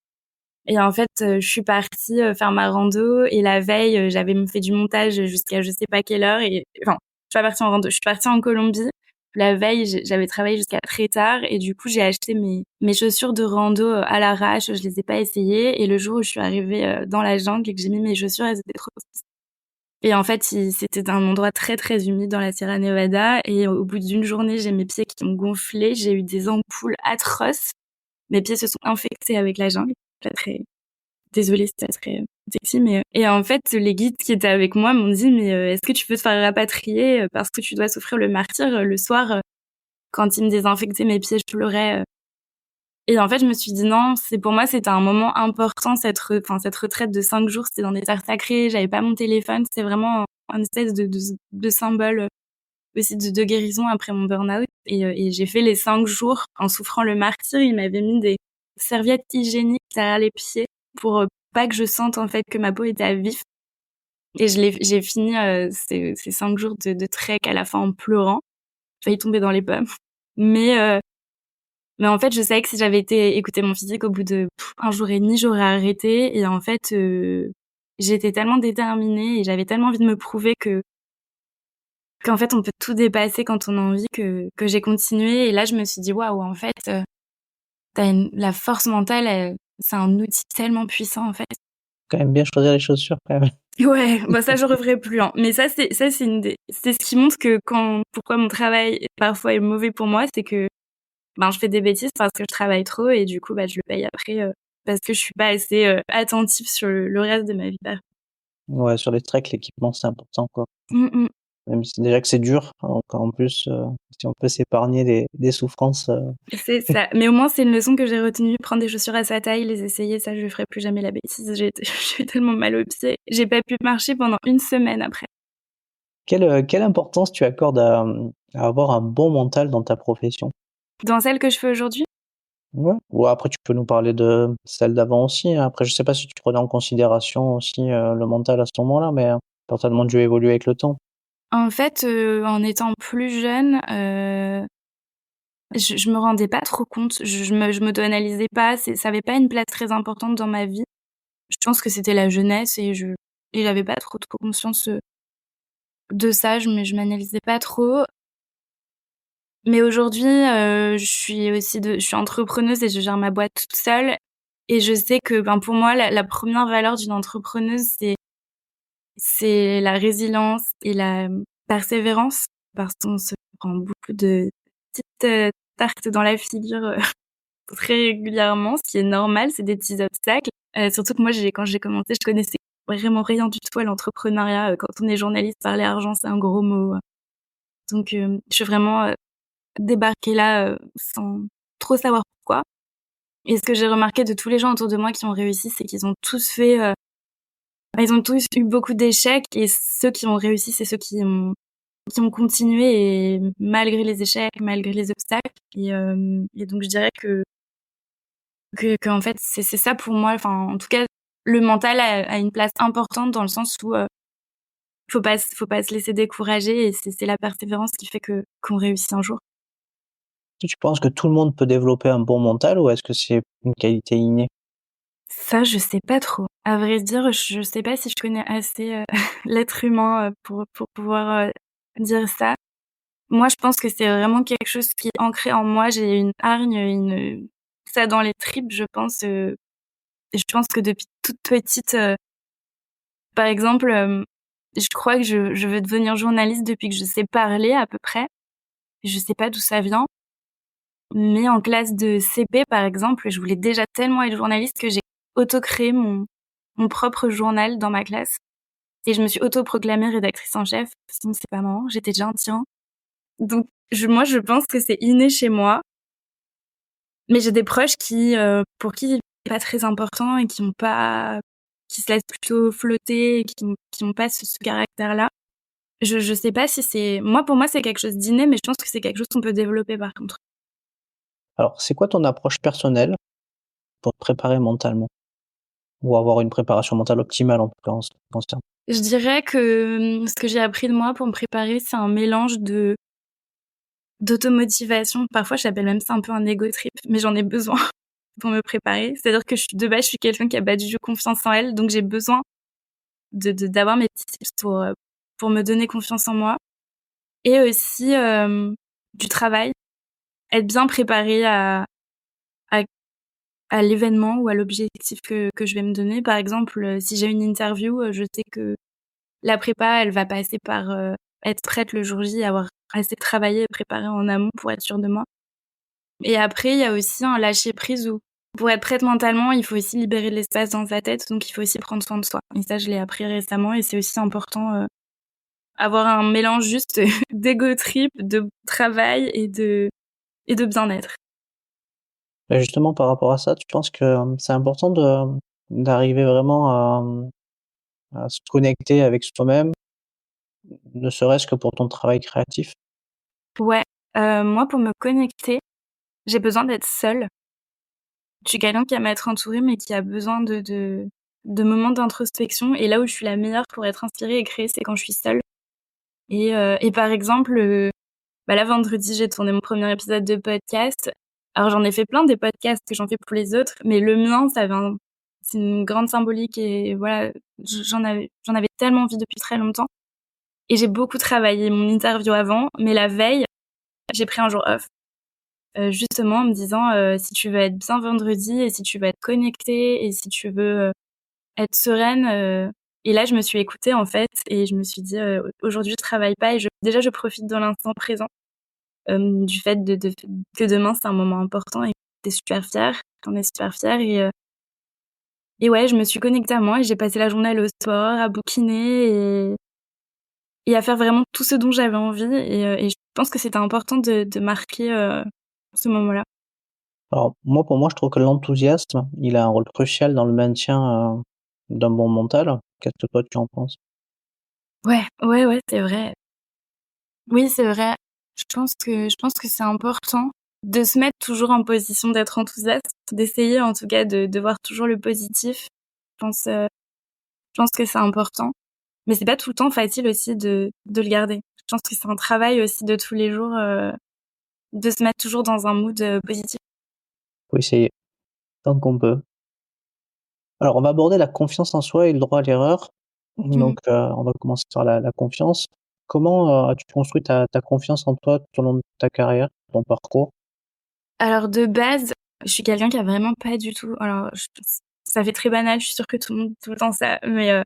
Et en fait, je suis partie faire ma rando et la veille, j'avais fait du montage jusqu'à je sais pas quelle heure et enfin, je suis pas partie en rando, je suis partie en Colombie. La veille, j'avais travaillé jusqu'à très tard et du coup, j'ai acheté mes chaussures de rando à l'arrache, je les ai pas essayées et le jour où je suis arrivée dans la jungle et que j'ai mis mes chaussures, elles étaient trop petites. Et en fait, c'était un endroit très très humide dans la Sierra Nevada et au bout d'une journée, j'ai mes pieds qui ont gonflé, j'ai eu des ampoules atroces. Mes pieds se sont infectés avec la jungle. Pas très désolée, c'était très sexy, mais et en fait, les guides qui étaient avec moi m'ont dit mais est-ce que tu peux te faire rapatrier parce que tu dois souffrir le martyre le soir quand ils me désinfectaient mes pieds, je pleurais. Et en fait, je me suis dit non, pour moi, c'était un moment important cette retraite de 5 jours, c'était dans des terres sacrées, j'avais pas mon téléphone, c'était vraiment un espèce de symbole aussi de guérison après mon burn-out et j'ai fait les 5 jours en souffrant le martyre, ils m'avaient mis des serviettes hygiéniques derrière les pieds pour pas que je sente en fait que ma peau était à vif. Et j'ai fini ces 5 jours de trek à la fin en pleurant. J'ai failli tomber dans les pommes. Mais en fait, je savais que si j'avais écouté mon physique au bout de un jour et demi, j'aurais arrêté. Et en fait, j'étais tellement déterminée et j'avais tellement envie de me prouver qu'en fait, on peut tout dépasser quand on a envie que j'ai continué. Et là, je me suis dit, waouh, en fait, la force mentale, c'est un outil tellement puissant, en fait. Quand même bien choisir les chaussures, quand même. Ouais, bah ça, je referai plus, hein. Mais c'est ce qui montre que pourquoi mon travail parfois est mauvais pour moi, c'est que, je fais des bêtises parce que je travaille trop et du coup, je le paye après, parce que je suis pas assez attentive sur le reste de ma vie. Ouais, sur les treks, l'équipement, c'est important, quoi. Mmh. Même si déjà que c'est dur, encore en plus, si on peut s'épargner des souffrances. C'est ça. Mais au moins, c'est une leçon que j'ai retenue. Prendre des chaussures à sa taille, les essayer, ça, je ferai plus jamais la bêtise. J'ai eu tellement mal aux pieds. J'ai pas pu marcher pendant une semaine après. Quelle importance tu accordes à avoir un bon mental dans ta profession? Dans celle que je fais aujourd'hui? Ouais. Ou après tu peux nous parler de celle d'avant aussi, hein. Après je sais pas si tu prenais en considération aussi, le mental à ce moment-là, mais certainement dû évoluer avec le temps. En fait, en étant plus jeune, je me rendais pas trop compte. Je m'auto-analysais pas. Ça avait pas une place très importante dans ma vie. Je pense que c'était la jeunesse et j'avais pas trop conscience de ça. Je m'analysais pas trop. Mais aujourd'hui, je suis entrepreneuse et je gère ma boîte toute seule. Et je sais que, pour moi, la première valeur d'une entrepreneuse, c'est la résilience et la persévérance, parce qu'on se prend beaucoup de petites tartes dans la figure très régulièrement, ce qui est normal, c'est des petits obstacles. Surtout que moi, quand j'ai commencé, je connaissais vraiment rien du tout à l'entrepreneuriat. Quand on est journaliste, parler argent, c'est un gros mot. Donc, je suis vraiment débarquée là sans trop savoir pourquoi. Et ce que j'ai remarqué de tous les gens autour de moi qui ont réussi, c'est qu'ils ont tous fait ils ont tous eu beaucoup d'échecs et ceux qui ont réussi, c'est ceux qui ont continué et malgré les échecs, malgré les obstacles. Et donc je dirais qu'en fait c'est ça pour moi. Enfin, en tout cas, le mental a une place importante dans le sens où faut pas se laisser décourager et c'est la persévérance qui fait qu'on réussit un jour. Tu penses que tout le monde peut développer un bon mental ou est-ce que c'est une qualité innée? Ça, je sais pas trop. À vrai dire, je sais pas si je connais assez l'être humain pour pouvoir dire ça. Moi, je pense que c'est vraiment quelque chose qui est ancré en moi. J'ai une hargne, ça dans les tripes, je pense. Et je pense que depuis toute petite, par exemple, je crois que je veux devenir journaliste depuis que je sais parler à peu près. Je sais pas d'où ça vient. Mais en classe de CP, par exemple, je voulais déjà tellement être journaliste que j'ai auto-créé mon propre journal dans ma classe. Et je me suis auto-proclamée rédactrice en chef. Sinon, c'est pas marrant. J'étais déjà un tyran. Donc, moi, je pense que c'est inné chez moi. Mais j'ai des proches pour qui c'est pas très important et qui se laissent plutôt flotter et qui ont pas ce caractère-là. Je sais pas si pour moi, c'est quelque chose d'inné, mais je pense que c'est quelque chose qu'on peut développer par contre. Alors, c'est quoi ton approche personnelle pour te préparer mentalement? Ou avoir une préparation mentale optimale en tout cas en ce qui te concerne? Je dirais que ce que j'ai appris de moi pour me préparer, c'est un mélange d'automotivation. Parfois, j'appelle même ça un peu un ego trip, mais j'en ai besoin pour me préparer. C'est-à-dire que de base, je suis quelqu'un qui a pas du tout confiance en elle, donc j'ai besoin d'avoir mes petits tips pour me donner confiance en moi. Et aussi du travail, être bien préparée à, à l'événement ou à l'objectif que je vais me donner. Par exemple, si j'ai une interview, je sais que la prépa, elle va passer par être prête le jour J, avoir assez travaillé et préparé en amont pour être sûre de moi. Et après, il y a aussi un lâcher prise où pour être prête mentalement, il faut aussi libérer de l'espace dans sa tête, donc il faut aussi prendre soin de soi. Et ça, je l'ai appris récemment et c'est aussi important avoir un mélange juste d'ego trip, de travail et de bien-être. Bah, justement par rapport à ça, tu penses que, c'est important d'arriver vraiment à se connecter avec soi-même, ne serait-ce que pour ton travail créatif? Ouais, moi pour me connecter, j'ai besoin d'être seule. Je suis quelqu'un qui aime être entourée, mais qui a besoin de moments d'introspection. Et là où je suis la meilleure pour être inspirée et créer, c'est quand je suis seule. Et par exemple, là vendredi, j'ai tourné mon premier épisode de podcast. Alors j'en ai fait plein des podcasts que j'en fais pour les autres, mais le mien, c'est une grande symbolique et voilà, j'en avais tellement envie depuis très longtemps. Et j'ai beaucoup travaillé mon interview avant, mais la veille, j'ai pris un jour off. Justement en me disant si tu veux être bien vendredi et si tu veux être connectée et si tu veux être sereine et là je me suis écoutée en fait et je me suis dit aujourd'hui je travaille pas et je profite de l'instant présent du fait que demain c'est un moment important et que t'es super fière, qu'on est super fière et ouais je me suis connectée à moi et j'ai passé la journée à aller au sport, à bouquiner et à faire vraiment tout ce dont j'avais envie et je pense que c'était important de marquer ce moment-là. Alors moi, pour moi, je trouve que l'enthousiasme, il a un rôle crucial dans le maintien, d'un bon mental. Qu'est-ce que toi tu en penses? Ouais, ouais, c'est vrai. Oui, c'est vrai. Je pense que c'est important de se mettre toujours en position d'être enthousiaste, d'essayer en tout cas de voir toujours le positif. Je pense que c'est important, mais c'est pas tout le temps facile aussi de le garder. Je pense que c'est un travail aussi de tous les jours de se mettre toujours dans un mood positif. Faut essayer, tant qu'on peut. Alors on va aborder la confiance en soi et le droit à l'erreur. Mmh. Donc, on va commencer par la confiance. Comment, as-tu construit ta confiance en toi tout au long de ta carrière, ton parcours? Alors de base, je suis quelqu'un qui a vraiment pas du tout ça fait très banal, je suis sûre que tout le monde dit tout le temps ça, mais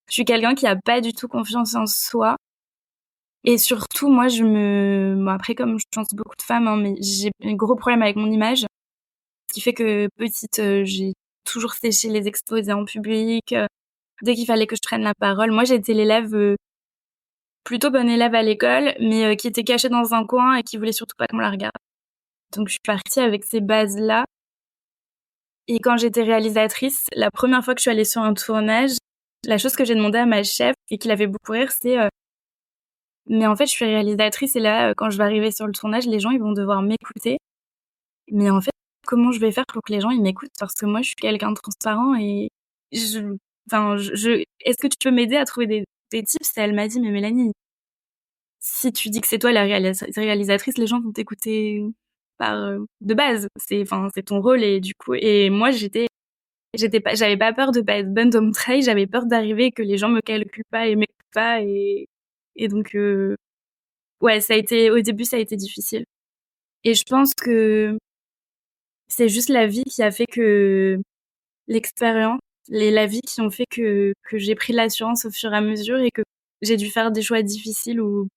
je suis quelqu'un qui a pas du tout confiance en soi. Et surtout, moi, bon, après, comme je pense beaucoup de femmes, hein, mais j'ai un gros problème avec mon image, ce qui fait que petite, j'ai toujours séché les exposés en public, dès qu'il fallait que je prenne la parole. Moi, j'étais l'élève, plutôt bonne élève à l'école, mais qui était cachée dans un coin et qui voulait surtout pas qu'on la regarde. Donc je suis partie avec ces bases-là et quand j'étais réalisatrice, la première fois que je suis allée sur un tournage, la chose que j'ai demandé à ma chef et qui l'a fait beaucoup rire, c'est, mais en fait, je suis réalisatrice et là, quand je vais arriver sur le tournage, les gens, ils vont devoir m'écouter. Mais en fait, comment je vais faire pour que les gens, ils m'écoutent? Parce que moi, je suis quelqu'un de transparent et je enfin, est-ce que tu peux m'aider à trouver des tips? Et elle m'a dit: «Mais Mélanie, si tu dis que c'est toi la réalisatrice, les gens vont t'écouter de base. C'est ton rôle» et du coup et moi, j'avais pas peur de pas être bonne dans mon travail, j'avais peur d'arriver et que les gens me calculent pas et m'écoutent pas et donc ouais, au début, ça a été difficile. Et je pense que c'est juste la vie qui a fait que l'expérience, la vie qui ont fait que j'ai pris de l'assurance au fur et à mesure et que j'ai dû faire des choix difficiles ou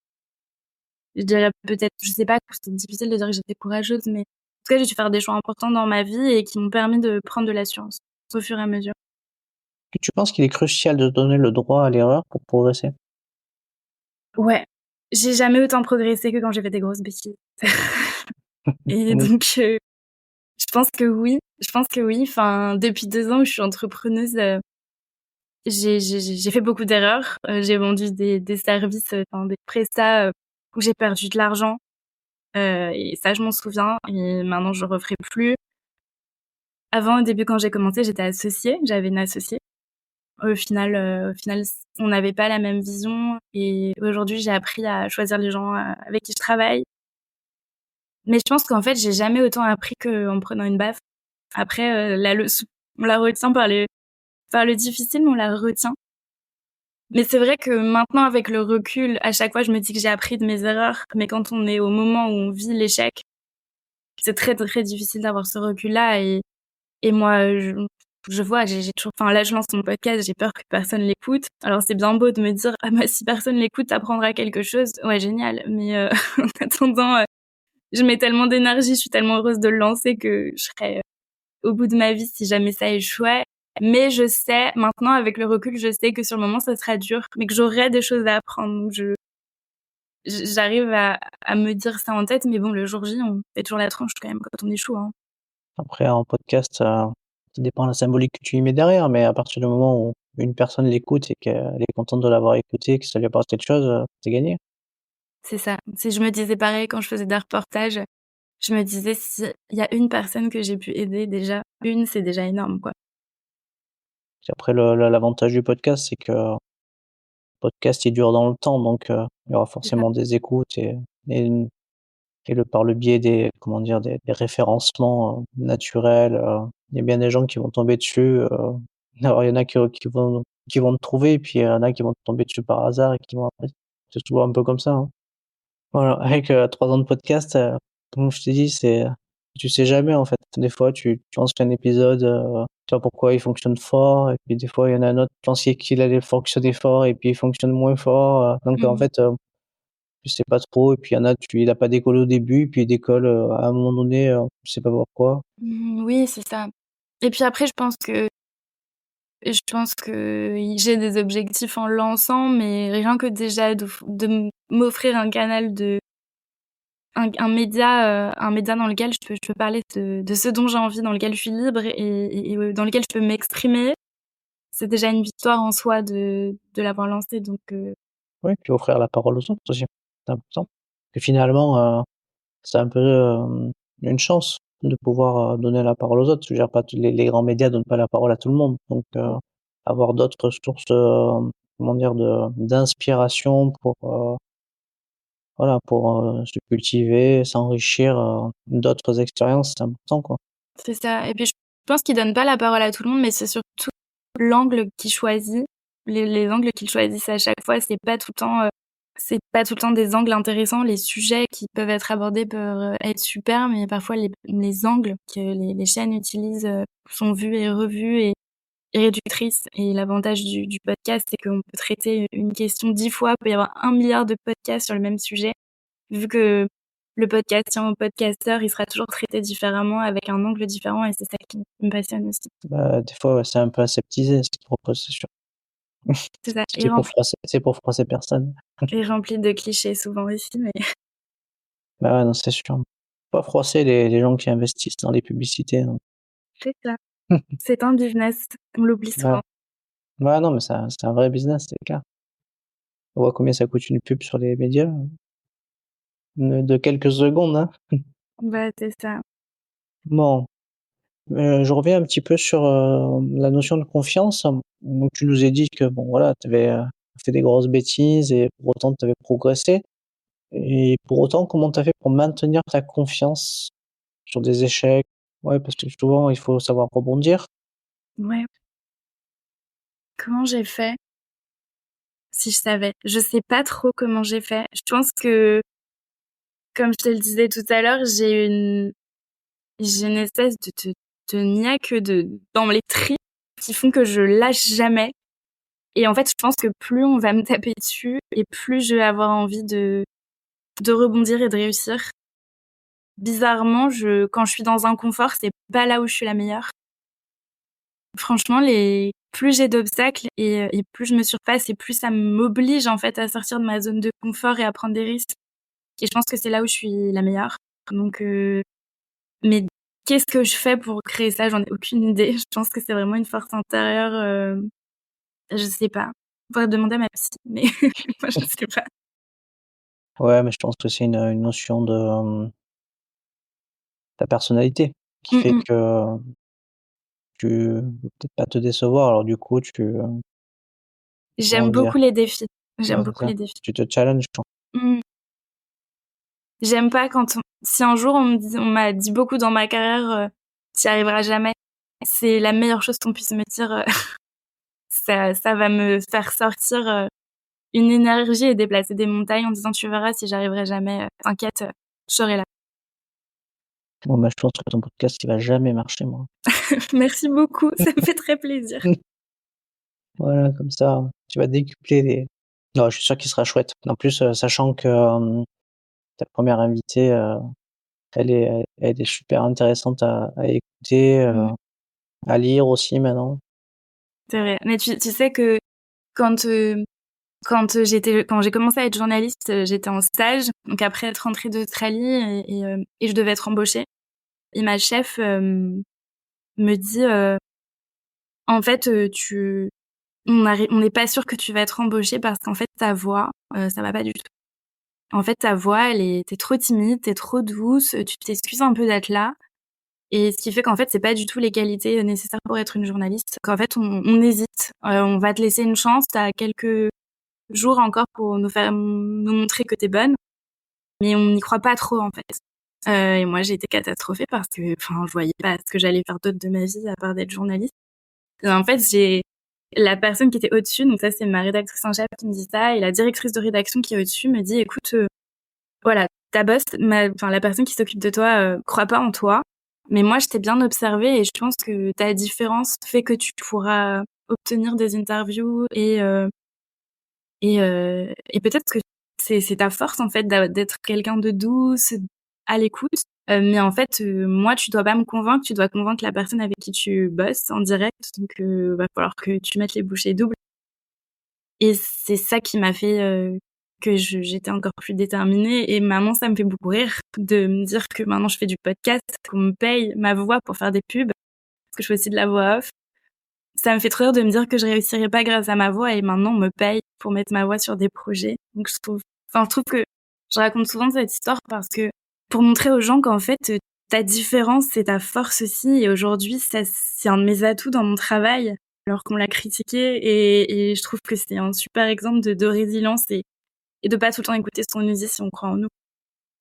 je dirais peut-être, je sais pas, c'est difficile de dire que j'étais courageuse, mais en tout cas, j'ai dû faire des choix importants dans ma vie et qui m'ont permis de prendre de l'assurance au fur et à mesure. Tu penses qu'il est crucial de donner le droit à l'erreur pour progresser? Ouais. J'ai jamais autant progressé que quand j'ai fait des grosses bêtises. Et Oui. donc Je pense que oui. Enfin, depuis 2 ans où je suis entrepreneuse, j'ai fait beaucoup d'erreurs. J'ai vendu des services, des prestats où j'ai perdu de l'argent. Et ça, je m'en souviens. Et maintenant, je referai plus. Avant, au début, quand j'ai commencé, j'étais associée. J'avais une associée. Au final, on n'avait pas la même vision. Et aujourd'hui, j'ai appris à choisir les gens avec qui je travaille. Mais je pense qu'en fait, j'ai jamais autant appris qu'en prenant une baffe. Après, la leçon, on la retient par le difficile, mais on la retient. Mais c'est vrai que maintenant, avec le recul, à chaque fois, je me dis que j'ai appris de mes erreurs. Mais quand on est au moment où on vit l'échec, c'est très, très difficile d'avoir ce recul-là. Et moi, je vois, j'ai toujours, enfin, là, je lance mon podcast, j'ai peur que personne l'écoute. Alors, c'est bien beau de me dire, ah, bah, si personne l'écoute, t'apprendras quelque chose. Ouais, génial. Mais, en attendant, je mets tellement d'énergie, je suis tellement heureuse de le lancer que je serais au bout de ma vie si jamais ça échouait. Mais je sais, maintenant, avec le recul, je sais que sur le moment, ça sera dur, mais que j'aurai des choses à apprendre. Donc, j'arrive à me dire ça en tête, mais bon, le jour J, on fait toujours la tronche quand même quand on échoue, hein. Après, en podcast, ça dépend de la symbolique que tu y mets derrière, mais à partir du moment où une personne l'écoute et qu'elle est contente de l'avoir écouté, que ça lui apporte quelque chose, c'est gagné. C'est ça. Si je me disais pareil quand je faisais des reportages, je me disais s'il y a une personne que j'ai pu aider déjà, une, c'est déjà énorme, quoi. Puis après, l'avantage du podcast, c'est que le podcast, il dure dans le temps, donc il y aura C'est ça. forcément des écoutes et par le biais des, comment dire, des référencements naturels, il y a bien des gens qui vont tomber dessus. Alors il y en a qui vont te trouver, et puis il y en a qui vont tomber dessus par hasard et qui vont après. C'est toujours un peu comme ça, hein. Voilà, avec 3 ans de podcast, comme je t'ai dit, tu sais jamais en fait. Des fois, tu penses qu'un épisode, tu vois pourquoi il fonctionne fort, et puis des fois il y en a un autre, tu pensais qu'il allait fonctionner fort, et puis il fonctionne moins fort. Donc en Mmh. fait, tu sais pas trop, et puis il y en a, il a pas décollé au début, puis il décolle à un moment donné, tu sais pas pourquoi. Oui, c'est ça. Et puis après, je pense que j'ai des objectifs en lançant, mais rien que déjà de m'offrir un canal un média dans lequel je peux parler de ce dont j'ai envie, dans lequel je suis libre et dans lequel je peux m'exprimer. C'est déjà une victoire en soi de l'avoir lancé. Donc, Oui, puis offrir la parole aux autres aussi, c'est important. Que finalement, c'est un peu, une chance de pouvoir, donner la parole aux autres. Je veux dire, pas tous les grands médias donnent pas la parole à tout le monde, donc avoir d'autres sources, comment dire, d'inspiration pour, voilà, pour, se cultiver, s'enrichir, d'autres expériences, c'est important, quoi. c'est ça. Et puis, je pense qu'ils donnent pas la parole à tout le monde, mais c'est surtout l'angle qu'ils choisissent. Les angles qu'ils choisissent à chaque fois, c'est pas tout le temps des angles intéressants. Les sujets qui peuvent être abordés peuvent être super, mais parfois les angles que les chaînes utilisent sont vus et revus et réductrices. Et l'avantage du podcast, c'est qu'on peut traiter une question 10 fois. Il peut y avoir 1 milliard de podcasts sur le même sujet. Vu que le podcast tient au podcasteur, il sera toujours traité différemment, avec un angle différent, et c'est ça qui me passionne aussi. Bah, des fois, ouais, c'est un peu aseptisé ce qu'ils proposent, c'est sûr. C'est ça. C'est pour froisser personne. Et rempli de clichés souvent aussi, mais Bah, ouais, non, c'est sûr. Pas froisser les gens qui investissent dans les publicités, non. c'est ça. C'est un business. On l'oublie Ouais. souvent. Ouais, non, mais c'est un vrai business, c'est clair. On voit combien ça coûte une pub sur les médias, de quelques secondes, hein. Bah, c'est ça. Bon, je reviens un petit peu sur, la notion de confiance. Donc tu nous as dit que bon voilà, tu avais, fait des grosses bêtises et pour autant tu avais progressé, et pour autant, comment tu as fait pour maintenir ta confiance sur des échecs? Ouais, parce que souvent il faut savoir rebondir. Ouais. Comment j'ai fait? Si je savais. Je sais pas trop comment j'ai fait. Je pense que, comme je te le disais tout à l'heure, j'ai une espèce de niaque dans les tripes qui font que je lâche jamais. Et en fait, je pense que plus on va me taper dessus et plus je vais avoir envie de rebondir et de réussir. Bizarrement, quand je suis dans un confort, c'est pas là où je suis la meilleure. Franchement, plus j'ai d'obstacles et plus je me surpasse et plus ça m'oblige en fait à sortir de ma zone de confort et à prendre des risques. Et je pense que c'est là où je suis la meilleure. Donc, mais qu'est-ce que je fais pour créer ça? J'en ai aucune idée. Je pense que c'est vraiment une force intérieure, je sais pas. Faudrait demander à ma psy, mais moi, je sais pas. Ouais, mais je pense que c'est une notion de, ta personnalité qui Mmh fait mh. que tu veux peut-être pas te décevoir, alors du coup comment J'aime dire? beaucoup les défis. Ouais, J'aime c'est beaucoup ça. les défis. Tu te challenges, quoi. Mmh. J'aime pas quand si un jour on m'a dit beaucoup dans ma carrière, «Tu y arriveras jamais», c'est la meilleure chose qu'on puisse me dire, ça va me faire sortir, une énergie et déplacer des montagnes en disant: «Tu verras, si j'arriverai jamais, t'inquiète, je serai là». Bon, bah, je pense que ton podcast, il va jamais marcher, moi. Merci beaucoup, ça me fait très plaisir. Voilà, comme ça, tu vas décupler les non, je suis sûr qu'il sera chouette. En plus, sachant que, ta première invitée, elle est super intéressante à écouter, Mmh, à lire aussi maintenant. c'est vrai. Mais tu sais que quand, heu, quand j'ai commencé à être journaliste, j'étais en stage, donc après être rentrée d'Australie et je devais être embauchée et ma chef, me dit: «En fait, tu on n'est pas sûr que tu vas être embauchée parce qu'en fait ta voix, ça va pas du tout. En fait ta voix tu trop timide, tu trop douce, tu t'excuses un peu d'être là et ce qui fait qu'en fait c'est pas du tout les qualités, nécessaires pour être une journaliste. Qu'en fait on hésite, on va te laisser une chance, tu as quelques jours encore pour nous montrer que tu es bonne, mais on n'y croit pas trop en fait». Et moi j'ai été catastrophée parce que, enfin, je voyais pas ce que j'allais faire d'autre de ma vie à part d'être journaliste. Et en fait, j'ai la personne qui était au-dessus, donc ça, c'est ma rédactrice en chef qui me dit ça, et la directrice de rédaction qui est au-dessus me dit: «Écoute, voilà, ta boss, la personne qui s'occupe de toi, croit pas en toi, mais moi, je t'ai bien observé et je pense que ta différence fait que tu pourras obtenir des interviews et peut-être que c'est ta force, en fait, d'être quelqu'un de douce, à l'écoute, mais en fait, moi, tu dois pas me convaincre, tu dois convaincre la personne avec qui tu bosses en direct, donc va falloir que tu mettes les bouchées doubles». Et c'est ça qui m'a fait, que j'étais encore plus déterminée, et maintenant ça me fait beaucoup rire de me dire que maintenant je fais du podcast, qu'on me paye ma voix pour faire des pubs, parce que je fais aussi de la voix off. Ça me fait trop rire de me dire que je réussirais pas grâce à ma voix et maintenant on me paye pour mettre ma voix sur des projets. Donc je trouve que je raconte souvent cette histoire parce que pour montrer aux gens qu'en fait, ta différence, c'est ta force aussi, et aujourd'hui, ça, c'est un de mes atouts dans mon travail, alors qu'on l'a critiqué, et je trouve que c'est un super exemple de résilience et de pas tout le temps écouter ce qu'on nous dit si on croit en nous.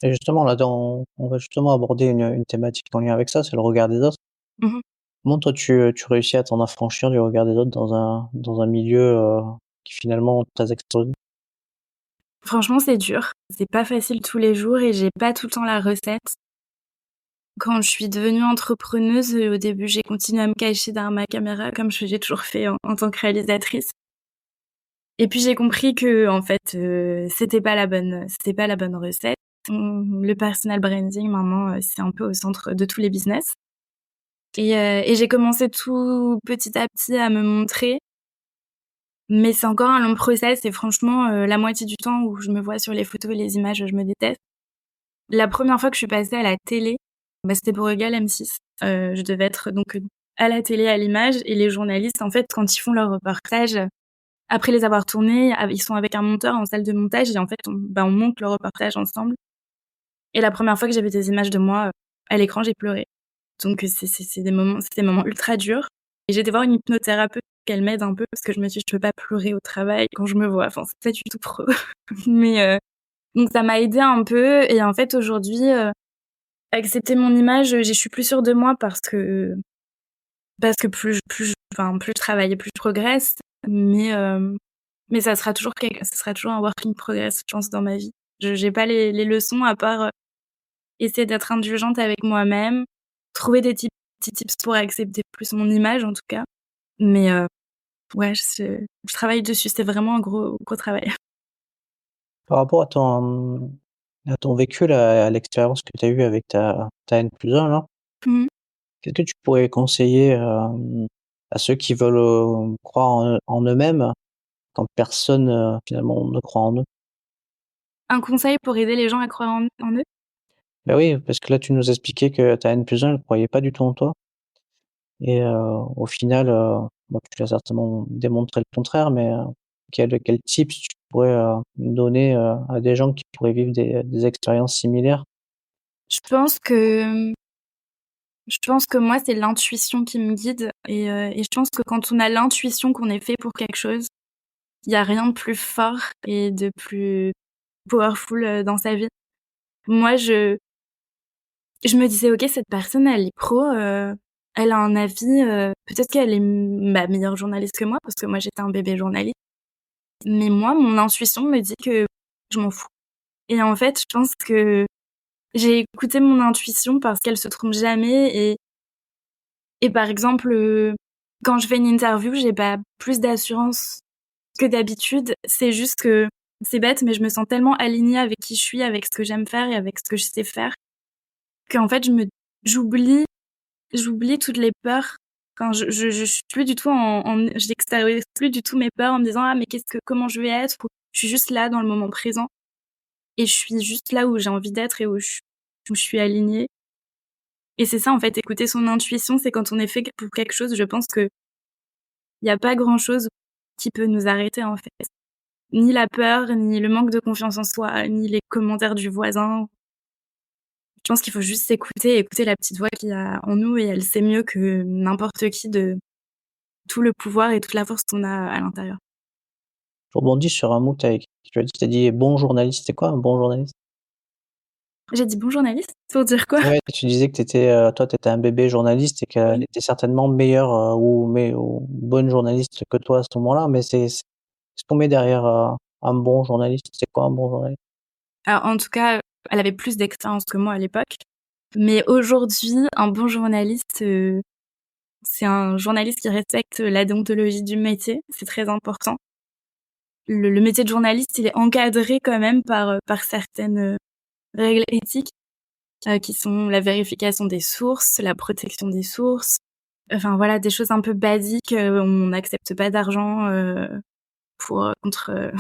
Et justement, là, on va justement aborder une thématique en lien avec ça, c'est le regard des autres. Mmh. Comment toi tu réussis à t'en affranchir du regard des autres dans un milieu, qui finalement très exposé? Franchement, c'est dur. C'est pas facile tous les jours et j'ai pas tout le temps la recette. Quand je suis devenue entrepreneuse, au début, j'ai continué à me cacher derrière ma caméra comme j'ai toujours fait en tant que réalisatrice. Et puis j'ai compris que en fait, c'était pas la bonne recette. Le personal branding maintenant, c'est un peu au centre de tous les business, et j'ai commencé tout petit à petit à me montrer, mais c'est encore un long process et franchement, la moitié du temps où je me vois sur les photos et les images, je me déteste. La première fois que je suis passée à la télé, bah, c'était pour Égal M6. Je devais être donc à la télé, à l'image, et les journalistes, en fait, quand ils font leur reportage, après les avoir tournés, ils sont avec un monteur en salle de montage et en fait, on monte le reportage ensemble. Et la première fois que j'avais des images de moi, à l'écran, j'ai pleuré. Donc c'est des moments ultra durs, et j'ai été voir une hypnothérapeute qu'elle m'aide un peu parce que je me suis dit: «Je peux pas pleurer au travail quand je me vois». Enfin, c'est pas du tout pro. Mais donc ça m'a aidée un peu, et en fait, aujourd'hui, accepter mon image, je suis plus sûre de moi parce que plus je travaille et plus je progresse, mais ça sera toujours un work in progress, je pense, dans ma vie. J'ai pas les leçons à part, essayer d'être indulgente avec moi-même, trouver des petits tips pour accepter plus mon image, en tout cas. Mais ouais, je travaille dessus, c'est vraiment un gros gros travail. Par rapport à ton vécu là, à l'expérience que tu as eue avec ta N+1 là, Mmh. qu'est-ce que tu pourrais conseiller, à ceux qui veulent, croire en eux-mêmes quand personne, finalement ne croit en eux? Un conseil pour aider les gens à croire en eux? Bah oui, parce que là, tu nous expliquais que ta N+1, elle croyait pas du tout en toi et au final, bon, tu lui as certainement démontré le contraire, mais quel tips tu pourrais, donner, à des gens qui pourraient vivre des expériences similaires? Je pense que je pense que moi, c'est l'intuition qui me guide et je pense que quand on a l'intuition qu'on est fait pour quelque chose, il y a rien de plus fort et de plus powerful, dans sa vie. Moi, je me disais: «OK, cette personne, elle est pro, elle a un avis, peut-être qu'elle est ma meilleure journaliste que moi», parce que moi, j'étais un bébé journaliste. Mais moi, mon intuition me dit que je m'en fous et en fait, je pense que j'ai écouté mon intuition parce qu'elle se trompe jamais et par exemple, quand je fais une interview, j'ai pas plus d'assurance que d'habitude. C'est juste que c'est bête, mais je me sens tellement alignée avec qui je suis, avec ce que j'aime faire et avec ce que je sais faire, qu'en fait, j'oublie j'oublie toutes les peurs. Enfin, je suis plus du tout j'extériorise plus du tout mes peurs en me disant: «Ah mais comment je vais être?» Je suis juste là dans le moment présent et je suis juste là où j'ai envie d'être et où je suis alignée et c'est ça, en fait, écouter son intuition, c'est quand on est fait pour quelque chose, je pense qu'il y a pas grand-chose qui peut nous arrêter, en fait. Ni la peur, ni le manque de confiance en soi, ni les commentaires du voisin. Je pense qu'il faut juste s'écouter, écouter la petite voix qu'il y a en nous et elle sait mieux que n'importe qui de tout le pouvoir et toute la force qu'on a à l'intérieur. Je rebondis sur un mot que tu as dit bon journaliste. C'est quoi un bon journaliste? J'ai dit: «Bon journaliste?» Pour dire quoi? Ouais, tu disais que toi, tu étais un bébé journaliste et qu'elle Oui. était certainement meilleure, ou bonne journaliste que toi à ce moment-là, mais c'est qu'est-ce qu'on met derrière, un bon journaliste? C'est quoi un bon journaliste? Alors en tout cas, elle avait plus d'expérience que moi à l'époque, mais aujourd'hui, un bon journaliste, c'est un journaliste qui respecte la déontologie du métier, c'est très important. Le métier de journaliste, il est encadré quand même par certaines, règles éthiques, qui sont la vérification des sources, la protection des sources, enfin voilà, des choses un peu basiques, on n'accepte pas d'argent, contre,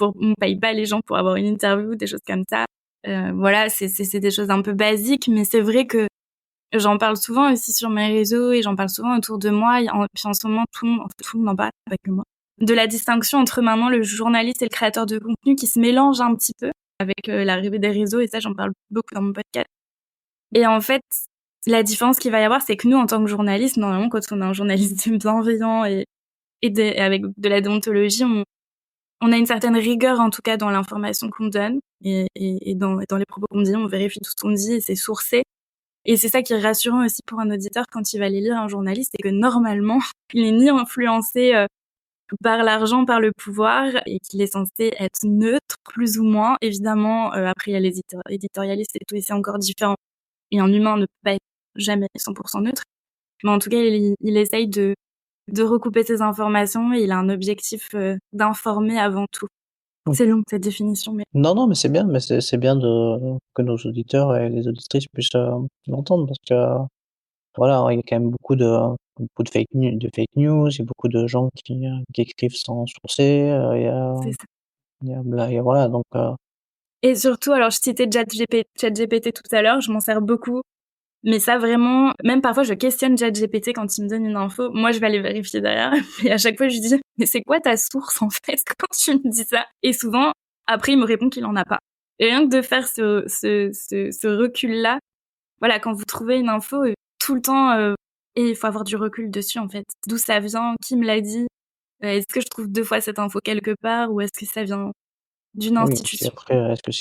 on paye pas les gens pour avoir une interview, des choses comme ça. Voilà, c'est des choses un peu basiques, mais c'est vrai que j'en parle souvent aussi sur mes réseaux et j'en parle souvent autour de moi. Puis en ce moment, tout le monde en parle, pas que moi. De la distinction entre maintenant le journaliste et le créateur de contenu qui se mélange un petit peu avec l'arrivée des réseaux et ça, j'en parle beaucoup dans mon podcast. Et en fait, la différence qu'il va y avoir, c'est que nous, en tant que journaliste, normalement, quand on est un journaliste bienveillant et avec de la déontologie, on a une certaine rigueur, en tout cas, dans l'information qu'on donne et dans les propos qu'on dit. On vérifie tout ce qu'on dit et c'est sourcé. Et c'est ça qui est rassurant aussi pour un auditeur quand il va aller lire un journaliste, c'est que normalement, il n'est ni influencé par l'argent, par le pouvoir, et qu'il est censé être neutre, plus ou moins. Évidemment, après, il y a les éditorialistes et tout, et c'est encore différent. Et un humain ne peut pas être jamais 100% neutre. Mais en tout cas, il essaye de recouper ses informations et il a un objectif d'informer avant tout. Oui. C'est long, cette définition, mais Non, non, mais c'est bien, c'est bien que nos auditeurs et les auditrices puissent, l'entendre parce que, voilà, il y a quand même beaucoup de fake news, il y a beaucoup de gens qui écrivent sans sourcer, c'est ça. il y a voilà donc Et surtout, alors je citais ChatGPT tout à l'heure, je m'en sers beaucoup. Mais ça vraiment, même parfois je questionne ChatGPT quand il me donne une info. Moi, je vais aller vérifier derrière. Et à chaque fois, je lui dis, mais c'est quoi ta source en fait quand tu me dis ça? Et souvent, après, il me répond qu'il en a pas. Et rien que de faire ce recul-là, voilà, quand vous trouvez une info, tout le temps, et il faut avoir du recul dessus en fait. D'où ça vient? Qui me l'a dit? Est-ce que je trouve 2 fois cette info quelque part ou est-ce que ça vient d'une oui, puis institution? après, est-ce que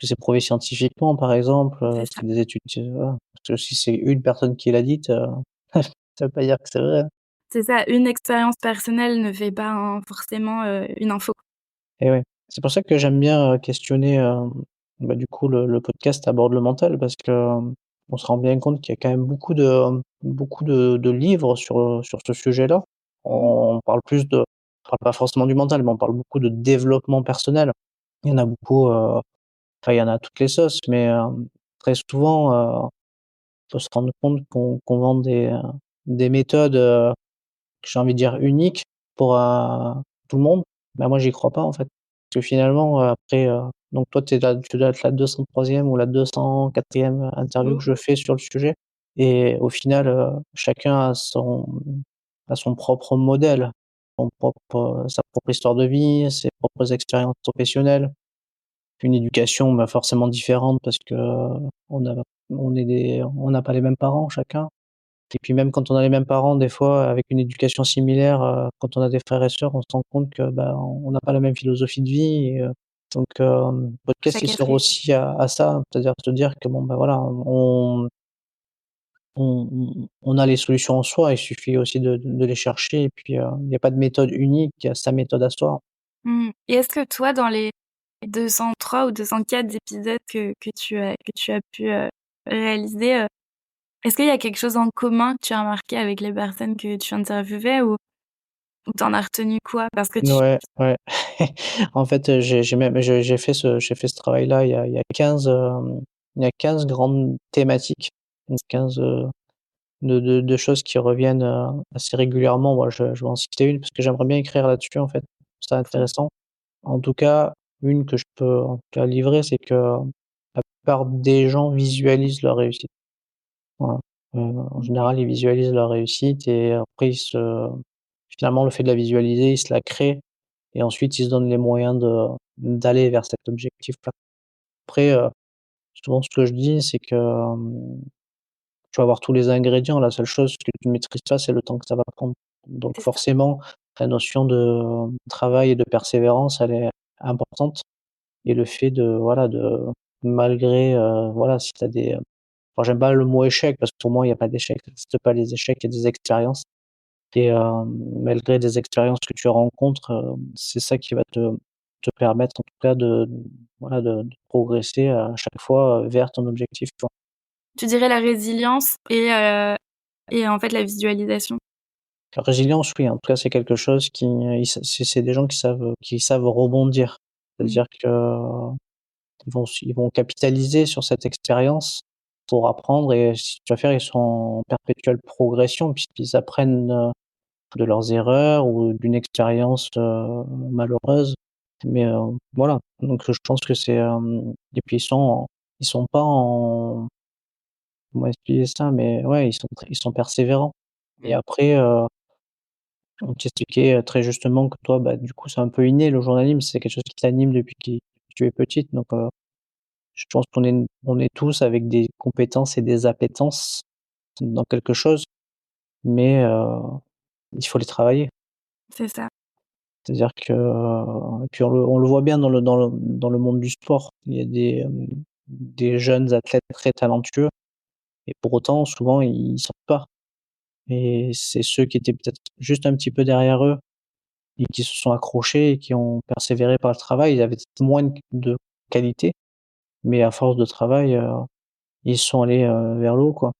c'est prouvé scientifiquement, par exemple? C'est ça. C'est des études, voilà. Parce que si c'est une personne qui l'a dite, ça veut pas dire que c'est vrai, hein. C'est ça, une expérience personnelle ne fait pas, forcément, une info. Et ouais. C'est pour ça que j'aime bien, questionner, bah, du coup, le podcast aborde le mental parce que, on se rend bien compte qu'il y a quand même beaucoup de livres sur ce sujet-là. On parle on parle pas forcément du mental, mais on parle beaucoup de développement personnel. Il y en a beaucoup, enfin, il y en a à toutes les sauces, mais, très souvent, faut se rendre compte qu'on vend des méthodes, j'ai envie de dire uniques pour, tout le monde. Bah, moi, j'y crois pas, en fait. Parce que finalement, après, donc toi, tu dois être la 203e ou la 204e interview que je fais sur le sujet et au final, chacun a son propre modèle, sa propre histoire de vie, ses propres expériences professionnelles. Une éducation, bah, forcément différente parce que, on a on n'a pas les mêmes parents chacun et puis même quand on a les mêmes parents, des fois avec une éducation similaire, quand on a des frères et sœurs, on se rend compte que, bah, on n'a pas la même philosophie de vie et donc podcast il Chaque sert être aussi à ça, c'est-à-dire se dire que bon, bah, voilà, on a les solutions en soi, il suffit aussi de les chercher et puis, il y a pas de méthode unique, il y a sa méthode à soi. Et est-ce que toi, dans les 203 ou 204 épisodes que tu as pu, réaliser, est-ce qu'il y a quelque chose en commun que tu as remarqué avec les personnes que tu interviewais ou tu en as retenu quoi? Parce que tu Ouais, ouais. En fait, j'ai même j'ai fait ce travail-là il y a 15, il y a 15 grandes thématiques, donc 15, de choses qui reviennent, assez régulièrement. Moi, je vais en citer une parce que j'aimerais bien écrire là-dessus, en fait. C'est intéressant. En tout cas, une que je peux, en tout cas, livrer, c'est que la plupart des gens visualisent leur réussite. Voilà. En général, ils visualisent leur réussite et après finalement, le fait de la visualiser, ils se la créent et ensuite ils se donnent les moyens d'aller vers cet objectif-là. Après, souvent ce que je dis, c'est que, tu vas avoir tous les ingrédients, la seule chose que tu ne maîtrises pas, c'est le temps que ça va prendre. Donc c'est ça, forcément, la notion de travail et de persévérance, elle est importante et le fait de, voilà, de malgré, voilà, si tu as des, alors j'aime pas le mot échec parce que pour moi il y a pas d'échec, ça existe pas les échecs, il y a des expériences et malgré des expériences que tu rencontres, c'est ça qui va te permettre en tout cas voilà, de progresser à chaque fois, vers ton objectif, tu vois? tu dirais la résilience et en fait la visualisation? La résilience, oui, en tout cas, c'est quelque chose qui, c'est des gens qui savent rebondir. Mmh. C'est-à-dire que ils vont capitaliser sur cette expérience pour apprendre et si tu vas faire, ils sont en perpétuelle progression puisqu'ils apprennent, de leurs erreurs ou d'une expérience, malheureuse. Mais, voilà, donc je pense que c'est, et puis ils sont pas en comment expliquer ça? Mais ouais, ils sont persévérants et Mmh. après, on t'expliquait, très justement que toi, bah, du coup, c'est un peu inné le journalisme, c'est quelque chose qui t'anime depuis que tu es petite donc, je pense on est tous avec des compétences et des appétences dans quelque chose, mais, il faut les travailler. C'est ça. C'est-à-dire que, et puis on le voit bien dans le monde du sport. Il y a des jeunes athlètes très talentueux et pour autant souvent ils sortent pas et c'est ceux qui étaient peut-être juste un petit peu derrière eux et qui se sont accrochés et qui ont persévéré par le travail. Ils avaient peut-être moins de qualité, mais à force de travail, ils sont allés, vers le haut, quoi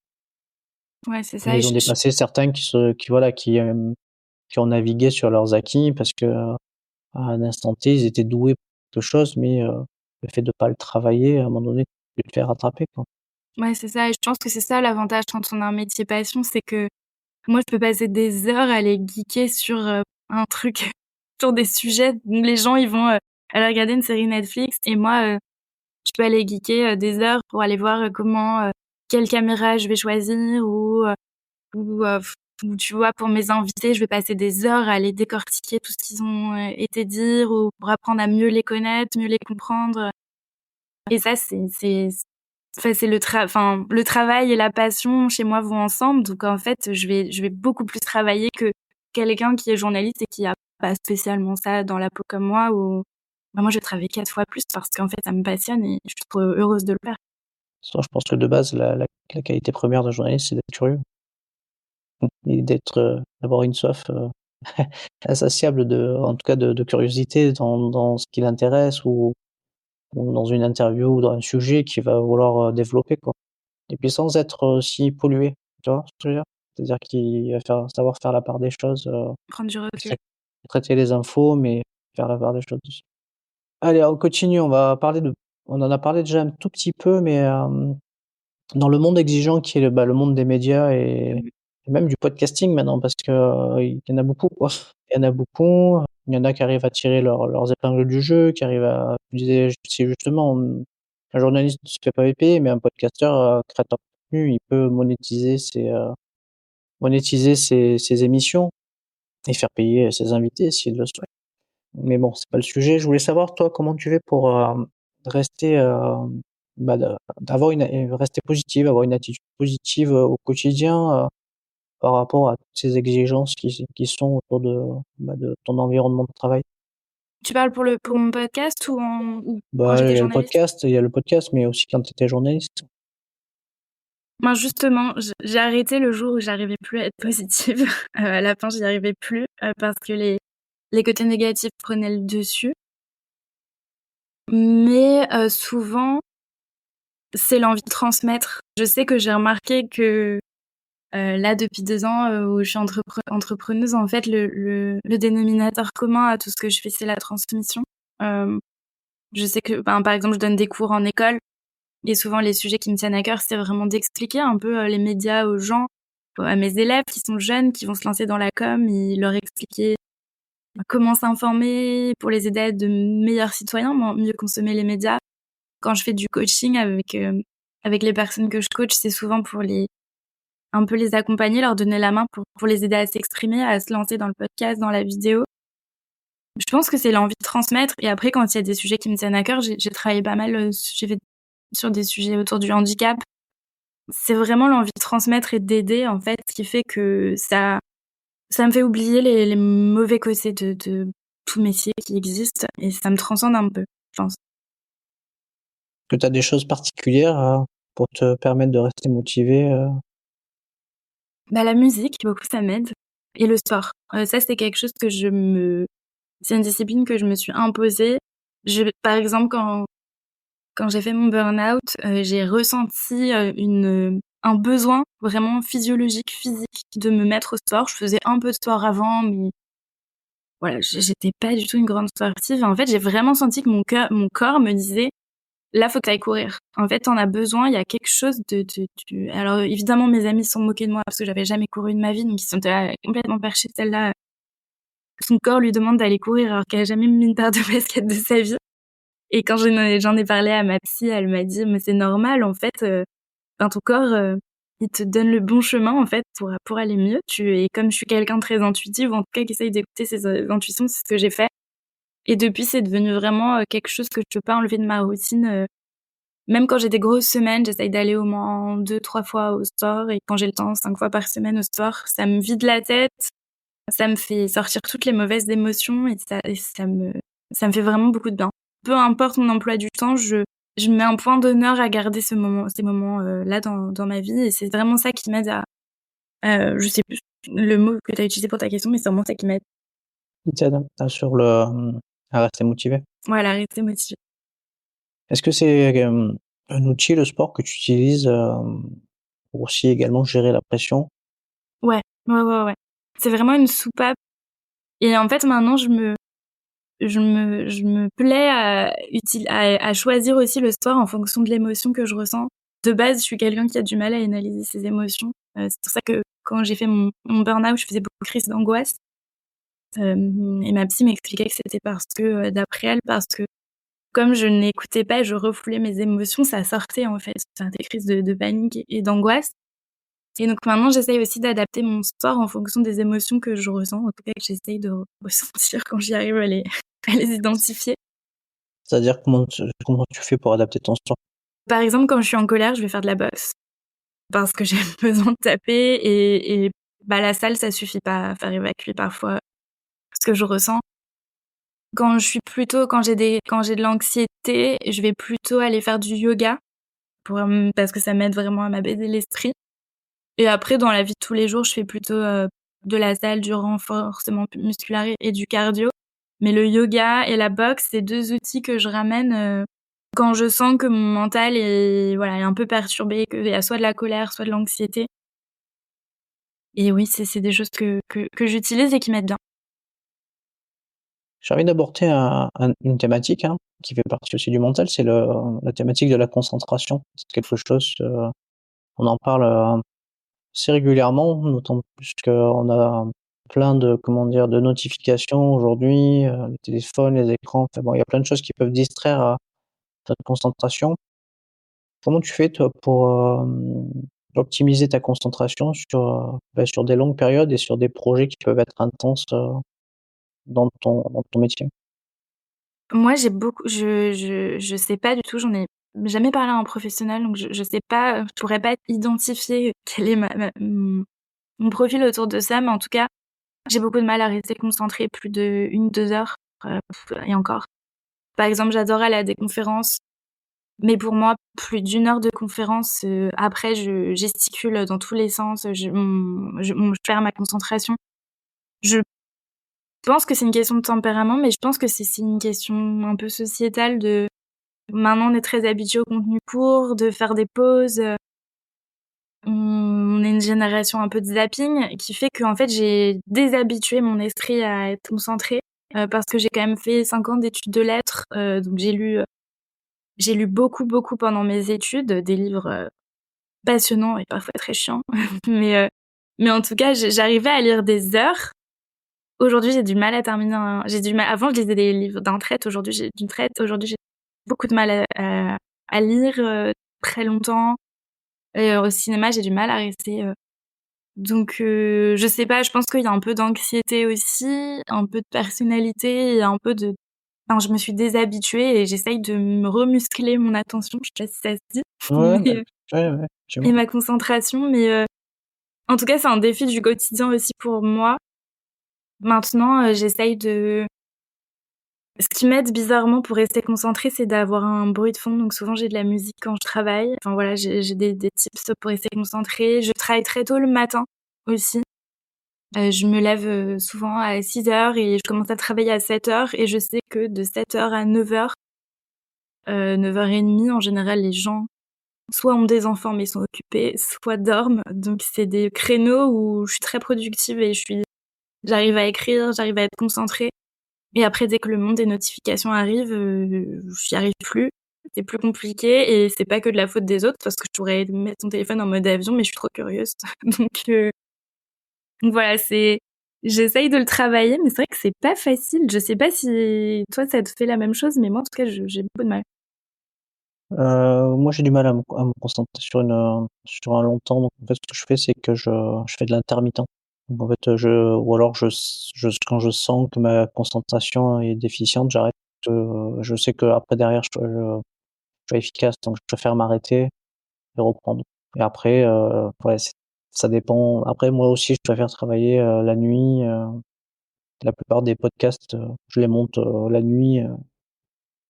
Ouais, c'est ça et et ils ont dépassé certains qui ont navigué sur leurs acquis parce que, à un instant T, ils étaient doués pour quelque chose, mais, le fait de pas le travailler, à un moment donné, tu te fais rattraper, quoi. ouais, c'est ça et je pense que c'est ça l'avantage quand on a un métier passion, c'est que moi, je peux passer des heures à aller geeker sur, un truc, sur des sujets où les gens, ils vont, aller regarder une série Netflix et moi, je peux aller geeker, des heures pour aller voir, quelle caméra je vais choisir ou tu vois, pour mes invités, je vais passer des heures à aller décortiquer tout ce qu'ils ont, été dire ou pour apprendre à mieux les connaître, mieux les comprendre, et ça, c'est le travail et la passion chez moi vont ensemble. Donc en fait, je vais beaucoup plus travailler que quelqu'un qui est journaliste et qui a pas spécialement ça dans la peau comme moi ou moi, je vais travailler 4 fois plus parce qu'en fait, ça me passionne et je suis trop heureuse de le faire. Sinon, je pense que de base, la qualité première d'un journaliste, c'est d'être curieux et d'avoir une soif, insatiable en tout cas de curiosité dans ce qui l'intéresse ou dans une interview ou dans un sujet qu'il va vouloir, développer, quoi et puis sans être aussi pollué, tu vois ce que je veux dire? C'est-à-dire qu'il va savoir faire la part des choses, Prendre du recul. traiter les infos, mais faire la part des choses aussi. Allez, on continue, on en a parlé déjà un tout petit peu, mais, dans le monde exigeant qui est le monde des médias et Mmh. même du podcasting maintenant parce que, il y en a beaucoup, quoi. Il y en a beaucoup. Il y en a qui arrivent à tirer leurs épingles du jeu, qui arrivent à, je disais, c'est justement, un journaliste ne se fait pas payer, mais un podcasteur, créateur de contenu, il peut monétiser ses émissions et faire payer ses invités s'il le souhaite. Mais bon, c'est pas le sujet. Je voulais savoir, toi, comment tu fais pour rester, rester positive, avoir une attitude positive au quotidien par rapport à toutes ces exigences qui sont autour de ton environnement de travail. Tu parles pour mon podcast ou quand Il j'étais y a journaliste? le podcast, mais aussi quand tu étais journaliste. Moi, justement, j'ai arrêté le jour où j'arrivais plus à être positive. À la fin, j'y arrivais plus parce que les côtés négatifs prenaient le dessus. Mais souvent, c'est l'envie de transmettre. Je sais que j'ai remarqué que là, depuis 2 ans où je suis entrepreneuse, en fait, le dénominateur commun à tout ce que je fais, c'est la transmission. Je sais que, par exemple, je donne des cours en école et souvent les sujets qui me tiennent à cœur, c'est vraiment d'expliquer un peu les médias aux gens, à mes élèves qui sont jeunes, qui vont se lancer dans la com, et leur expliquer comment s'informer pour les aider à être de meilleurs citoyens, mieux consommer les médias. Quand je fais du coaching avec les personnes que je coach, c'est souvent pour un peu les accompagner, leur donner la main pour les aider à s'exprimer, à se lancer dans le podcast, dans la vidéo. Je pense que c'est l'envie de transmettre. Et après, quand il y a des sujets qui me tiennent à cœur, j'ai travaillé pas mal, j'ai fait sur des sujets autour du handicap. C'est vraiment l'envie de transmettre et d'aider, en fait, qui fait que ça me fait oublier les mauvais côtés de tout métier qui existe et ça me transcende un peu, je pense. Que tu as des choses particulières pour te permettre de rester motivé La musique, beaucoup, ça m'aide. Et le sport. Ça, c'est quelque chose que c'est une discipline que je me suis imposée. Par exemple, quand j'ai fait mon burn-out, j'ai ressenti un besoin vraiment physiologique, physique, de me mettre au sport. Je faisais un peu de sport avant, mais voilà, j'étais pas du tout une grande sportive. En fait, j'ai vraiment senti que mon corps me disait, là, faut que t'ailles courir. En fait, t'en as besoin. Il y a quelque chose Alors, évidemment, mes amis se sont moqués de moi parce que j'avais jamais couru de ma vie, donc ils sont complètement perchés. Celle-là, son corps lui demande d'aller courir alors qu'elle a jamais mis une paire de baskets de sa vie. Et quand j'en ai parlé à ma psy, elle m'a dit, mais c'est normal, en fait, ton corps, il te donne le bon chemin, en fait, pour aller mieux. Et comme je suis quelqu'un de très intuitif, en tout cas, qui essaye d'écouter ses intuitions, c'est ce que j'ai fait. Et depuis, c'est devenu vraiment quelque chose que je peux pas enlever de ma routine. Même quand j'ai des grosses semaines, j'essaye d'aller au moins 2-3 fois au sport. Et quand j'ai le temps, 5 fois par semaine au sport, ça me vide la tête. Ça me fait sortir toutes les mauvaises émotions et ça me fait vraiment beaucoup de bien. Peu importe mon emploi du temps, je mets un point d'honneur à garder ces moments là dans ma vie et c'est vraiment ça qui m'aide je sais plus le mot que tu as utilisé pour ta question, mais c'est vraiment ça qui m'aide. qui t'aident à rester motivé. Voilà, rester motivée. Est-ce que c'est un outil, le sport, que tu utilises pour aussi également gérer la pression? Ouais. C'est vraiment une soupape et en fait maintenant je me plais à choisir aussi le sport en fonction de l'émotion que je ressens. De base, je suis quelqu'un qui a du mal à analyser ses émotions. C'est pour ça que quand j'ai fait mon burn-out, je faisais beaucoup de crises d'angoisse. Et ma psy m'expliquait que c'était d'après elle, parce que comme je n'écoutais pas, je refoulais mes émotions, ça sortait en fait. C'était des crises de panique et d'angoisse. Et donc maintenant, j'essaye aussi d'adapter mon sport en fonction des émotions que je ressens, en tout cas que j'essaye de ressentir quand j'y arrive à les identifier. C'est-à-dire comment tu fais pour adapter ton sport? Par exemple, quand je suis en colère, je vais faire de la boxe parce que j'ai besoin de taper et la salle, ça suffit pas à faire évacuer parfois ce que je ressens. Quand j'ai de l'anxiété, je vais plutôt aller faire du yoga parce que ça m'aide vraiment à m'apaiser l'esprit. Et après, dans la vie de tous les jours, je fais plutôt de la salle, du renforcement musculaire et du cardio. Mais le yoga et la boxe, c'est 2 outils que je ramène quand je sens que mon mental est un peu perturbé, qu'il y a soit de la colère, soit de l'anxiété. Et oui, c'est des choses que j'utilise et qui m'aident bien. J'ai envie d'aborder une thématique qui fait partie aussi du mental, c'est la thématique de la concentration. C'est quelque chose, on en parle assez régulièrement, d'autant plus qu'on a plein de, comment dire, de notifications aujourd'hui, le téléphone, les écrans, enfin bon, il y a plein de choses qui peuvent distraire ta concentration. Comment tu fais toi pour optimiser ta concentration sur des longues périodes et sur des projets qui peuvent être intenses dans ton métier? Moi, j'ai beaucoup je sais pas du tout, j'en ai jamais parlé à un professionnel, donc je sais pas, je pourrais pas identifier quel est mon profil autour de ça, mais en tout cas, j'ai beaucoup de mal à rester concentrée plus de 1-2 heures, heu, et encore. Par exemple, j'adore aller à des conférences, mais pour moi, plus d'1 heure de conférence, après je gesticule dans tous les sens, je perds ma concentration. Je pense que c'est une question de tempérament, mais je pense que c'est une question un peu sociétale de maintenant on est très habitué au contenu court, de faire des pauses, on est une génération un peu de zapping qui fait qu'en fait j'ai déshabitué mon esprit à être concentré, parce que j'ai quand même fait 5 ans d'études de lettres, donc j'ai lu beaucoup, beaucoup pendant mes études, des livres, passionnants et parfois très chiants. Mais, mais en tout cas, j'arrivais à lire des heures. Aujourd'hui, j'ai du mal à terminer j'ai du mal avant, je lisais des livres d'un trait, aujourd'hui j'ai d'une traite. Aujourd'hui, j'ai beaucoup de mal à lire, très longtemps et au cinéma, j'ai du mal à rester, donc je sais pas, je pense qu'il y a un peu d'anxiété aussi, un peu de personnalité et un peu de enfin, je me suis déshabituée et j'essaye de me remuscler mon attention, je sais pas si ça se dit, Ouais, bah, mais ouais, ouais, et effectivement. ma concentration, mais en tout cas, c'est un défi du quotidien aussi pour moi. Maintenant, j'essaye de ce qui m'aide bizarrement pour rester concentrée, c'est d'avoir un bruit de fond, donc souvent j'ai de la musique quand je travaille. Enfin voilà, j'ai des tips pour rester concentrée. Je travaille très tôt le matin aussi. Je me lève, souvent à 6 heures et je commence à travailler à 7 heures et je sais que de 7 heures à 9 heures, 9 h 30 en général, les gens soit ont des enfants mais sont occupés, soit dorment. Donc c'est des créneaux où je suis très productive et j'arrive à écrire, j'arrive à être concentrée. Et après, dès que le monde des notifications arrive, j'y arrive plus. C'est plus compliqué et c'est pas que de la faute des autres parce que je pourrais mettre mon téléphone en mode avion, mais je suis trop curieuse. Donc, heu, donc voilà, j'essaye de le travailler, mais c'est vrai que c'est pas facile. Je sais pas si toi ça te fait la même chose, mais moi en tout cas, j'ai beaucoup de mal. Moi, j'ai du mal à me concentrer sur un long temps, donc en fait, ce que je fais, c'est que je fais de l'intermittent. Donc en fait, ou alors quand je sens que ma concentration est déficiente, j'arrête. Je sais qu'après derrière je suis efficace, donc je préfère m'arrêter et reprendre. Et après, ouais, ça dépend. Après, moi aussi, je préfère travailler, la nuit, la plupart des podcasts, je les monte, la nuit,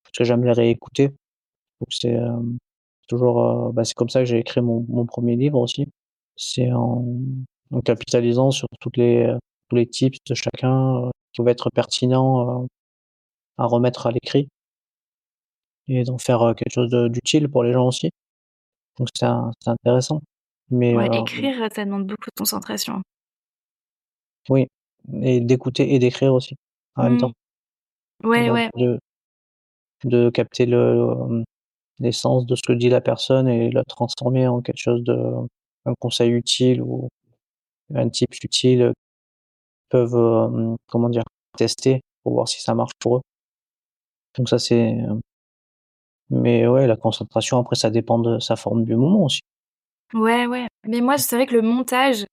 parce que j'aime les réécouter. Donc toujours, bah, c'est comme ça que j'ai écrit mon 1er livre aussi. C'est en capitalisant sur tous les tips de chacun, qui peuvent être pertinents, à remettre à l'écrit et d'en faire, quelque chose d'utile pour les gens aussi. Donc c'est intéressant. Mais, Ouais, écrire, ça demande beaucoup de concentration. oui, et d'écouter et d'écrire aussi, en même Mmh. temps. Ouais, Donc ouais. de capter l'essence de ce que dit la personne et la transformer en quelque chose un conseil utile ou un tip utile, peuvent, comment dire? Tester pour voir si ça marche pour eux. Donc ça c'est, mais ouais, la concentration après ça dépend de sa forme du moment aussi. Ouais, ouais. Mais moi, c'est vrai que le montage,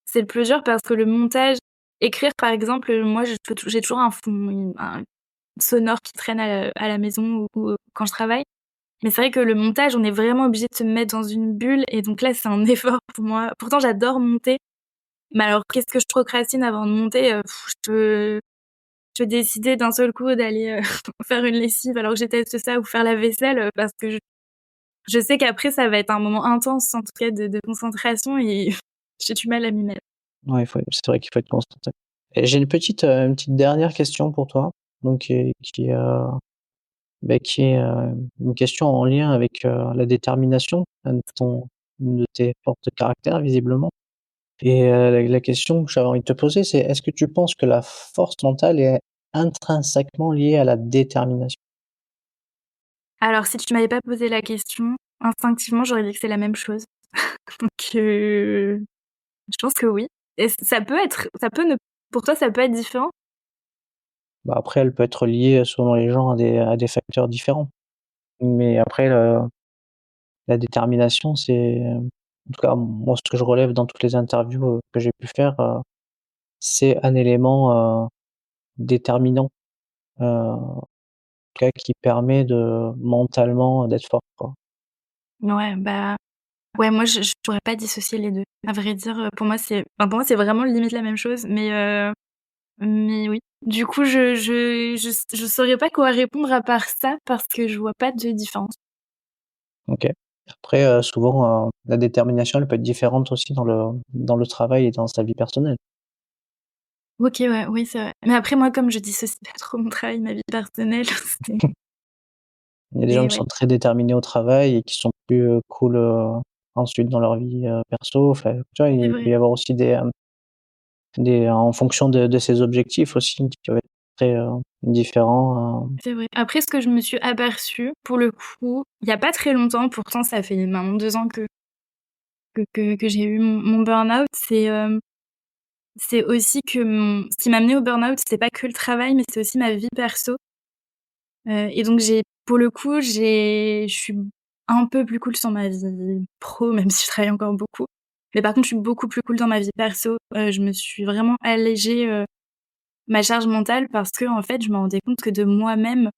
c'est le plus dur parce que le montage écrire par exemple, moi j'ai toujours un fond un sonore qui traîne à la maison ou quand je travaille. Mais c'est vrai que le montage, on est vraiment obligé de se mettre dans une bulle et donc là, c'est un effort pour moi. Pourtant, j'adore monter, mais alors qu'est-ce que je procrastine avant de monter? Je peux décider d'un seul coup d'aller, faire une lessive alors que je déteste ça ou faire la vaisselle, parce que je sais qu'après ça va être un moment intense en tout cas de concentration et j'ai du mal à m'y mettre. Ouais, c'est vrai qu'il faut être concentré. Et j'ai une petite dernière question pour toi, donc qui est, une question en lien avec, la détermination, une de tes forces de caractère visiblement. Et la question que j'avais envie de te poser, c'est est-ce que tu penses que la force mentale est intrinsèquement liée à la détermination? Alors si tu m'avais pas posé la question, instinctivement, j'aurais dit que c'est la même chose. Donc je pense que oui et ça peut ne Pour toi, ça peut être différent? Bah, après, elle peut être liée selon les gens à des facteurs différents. Mais après, la détermination, en tout cas, moi, ce que je relève dans toutes les interviews que j'ai pu faire, c'est un élément déterminant, en tout cas qui permet de mentalement d'être fort, quoi. Ouais, bah, ouais, moi, je pourrais pas dissocier les 2. À vrai dire, pour moi, c'est vraiment limite la même chose, mais oui. Du coup, je saurais pas quoi répondre à part ça, parce que je vois pas de différence. OK. Après, souvent, la détermination, elle peut être différente aussi dans le travail et dans sa vie personnelle. OK, ouais, oui, c'est vrai. Mais après, moi, comme je dissocie pas trop mon travail, ma vie personnelle, c'est Il y a des gens c'est qui ouais, sont très déterminés au travail et qui sont plus, cool, ensuite dans leur vie, perso. Enfin, tu vois, c'est il vrai, peut y avoir aussi des en fonction de ses objectifs aussi qui peuvent être très, différents, c'est vrai. Après, ce que je me suis aperçue, pour le coup, il y a pas très longtemps, pourtant ça fait maintenant 2 ans que j'ai eu mon burn-out, c'est aussi que ce qui m'a amenée au burn-out, c'est pas que le travail, mais c'est aussi ma vie perso. Et donc pour le coup, je suis un peu plus cool sur ma vie pro, même si je travaille encore beaucoup. Mais par contre, je suis beaucoup plus cool dans ma vie perso. Je me suis vraiment allégée, ma charge mentale parce que en fait, je me rendais compte que de moi-même,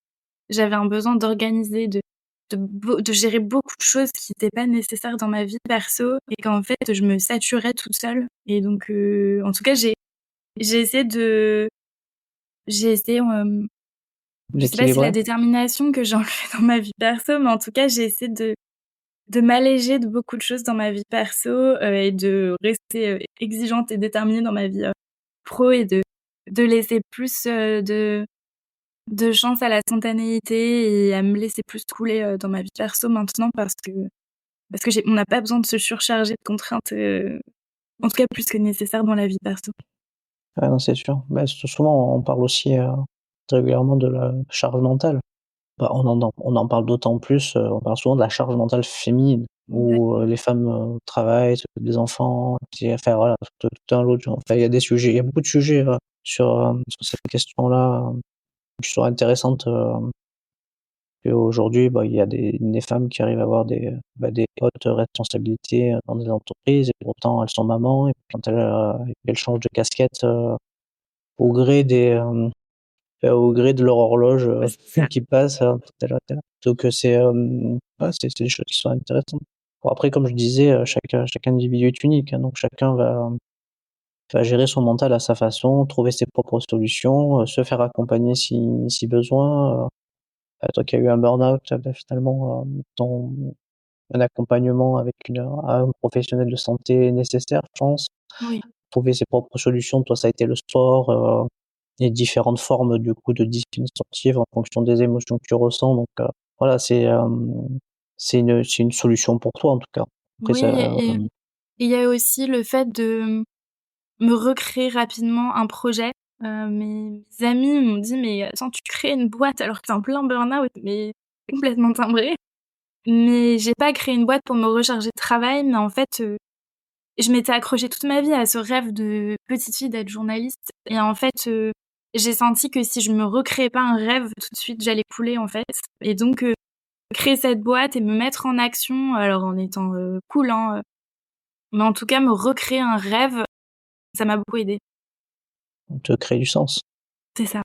j'avais un besoin d'organiser, de gérer beaucoup de choses qui étaient pas nécessaires dans ma vie perso et qu'en fait, je me saturais toute seule. Et donc, en tout cas, j'ai essayé de j'ai essayé, je sais pas si la d'équilibrer. détermination que j'ai enlevée dans ma vie perso, mais en tout cas, j'ai essayé de m'alléger de beaucoup de choses dans ma vie perso, et de rester, exigeante et déterminée dans ma vie, pro et de laisser plus, de chance à la spontanéité et à me laisser plus couler, dans ma vie perso maintenant parce que on n'a pas besoin de se surcharger de contraintes, en tout cas plus que nécessaire dans la vie perso. Ouais, non, c'est sûr. Bah, souvent, on parle aussi, régulièrement de la charge mentale. Bah, on en parle d'autant plus, on parle souvent de la charge mentale féminine Ouais. où, les femmes, travaillent, s'occupent des enfants, puis enfin voilà, tout un lot de enfin il y a des sujets, il y a beaucoup de sujets, sur cette question-là, qui sont intéressantes, et aujourd'hui, bah, il y a des femmes qui arrivent à avoir des hautes responsabilités, dans des entreprises et pourtant elles sont mamans et quand elles changent de casquette, au gré au gré de leur horloge, Ouais, c'est ça. qui passe, tu là, tu là. Donc ouais, c'est des choses qui sont intéressantes. Bon après comme je disais, chaque individu est unique, hein, donc chacun va gérer son mental à sa façon, trouver ses propres solutions, se faire accompagner si besoin, toi qui as eu un burn-out, bah, finalement, ton un accompagnement avec un professionnel de santé nécessaire, je pense. Oui. Trouver ses propres solutions, toi ça a été le sport, et différentes formes du coup de discipline sportive en fonction des émotions que tu ressens donc voilà c'est une solution pour toi en tout cas. Après Oui, ça, et il y a aussi le fait de me recréer rapidement un projet. Mes amis m'ont dit: «Mais attends, tu crées une boîte alors que tu es en plein burn-out, mais complètement timbré». Mais j'ai pas créé une boîte pour me recharger de travail, mais en fait, je m'étais accrochée toute ma vie à ce rêve de petite fille d'être journaliste et en fait, j'ai senti que si je me recréais pas un rêve tout de suite, j'allais couler, en fait et donc créer cette boîte et me mettre en action, alors en étant, cool, hein, mais en tout cas me recréer un rêve, ça m'a beaucoup aidée. on te crée du sens. C'est ça.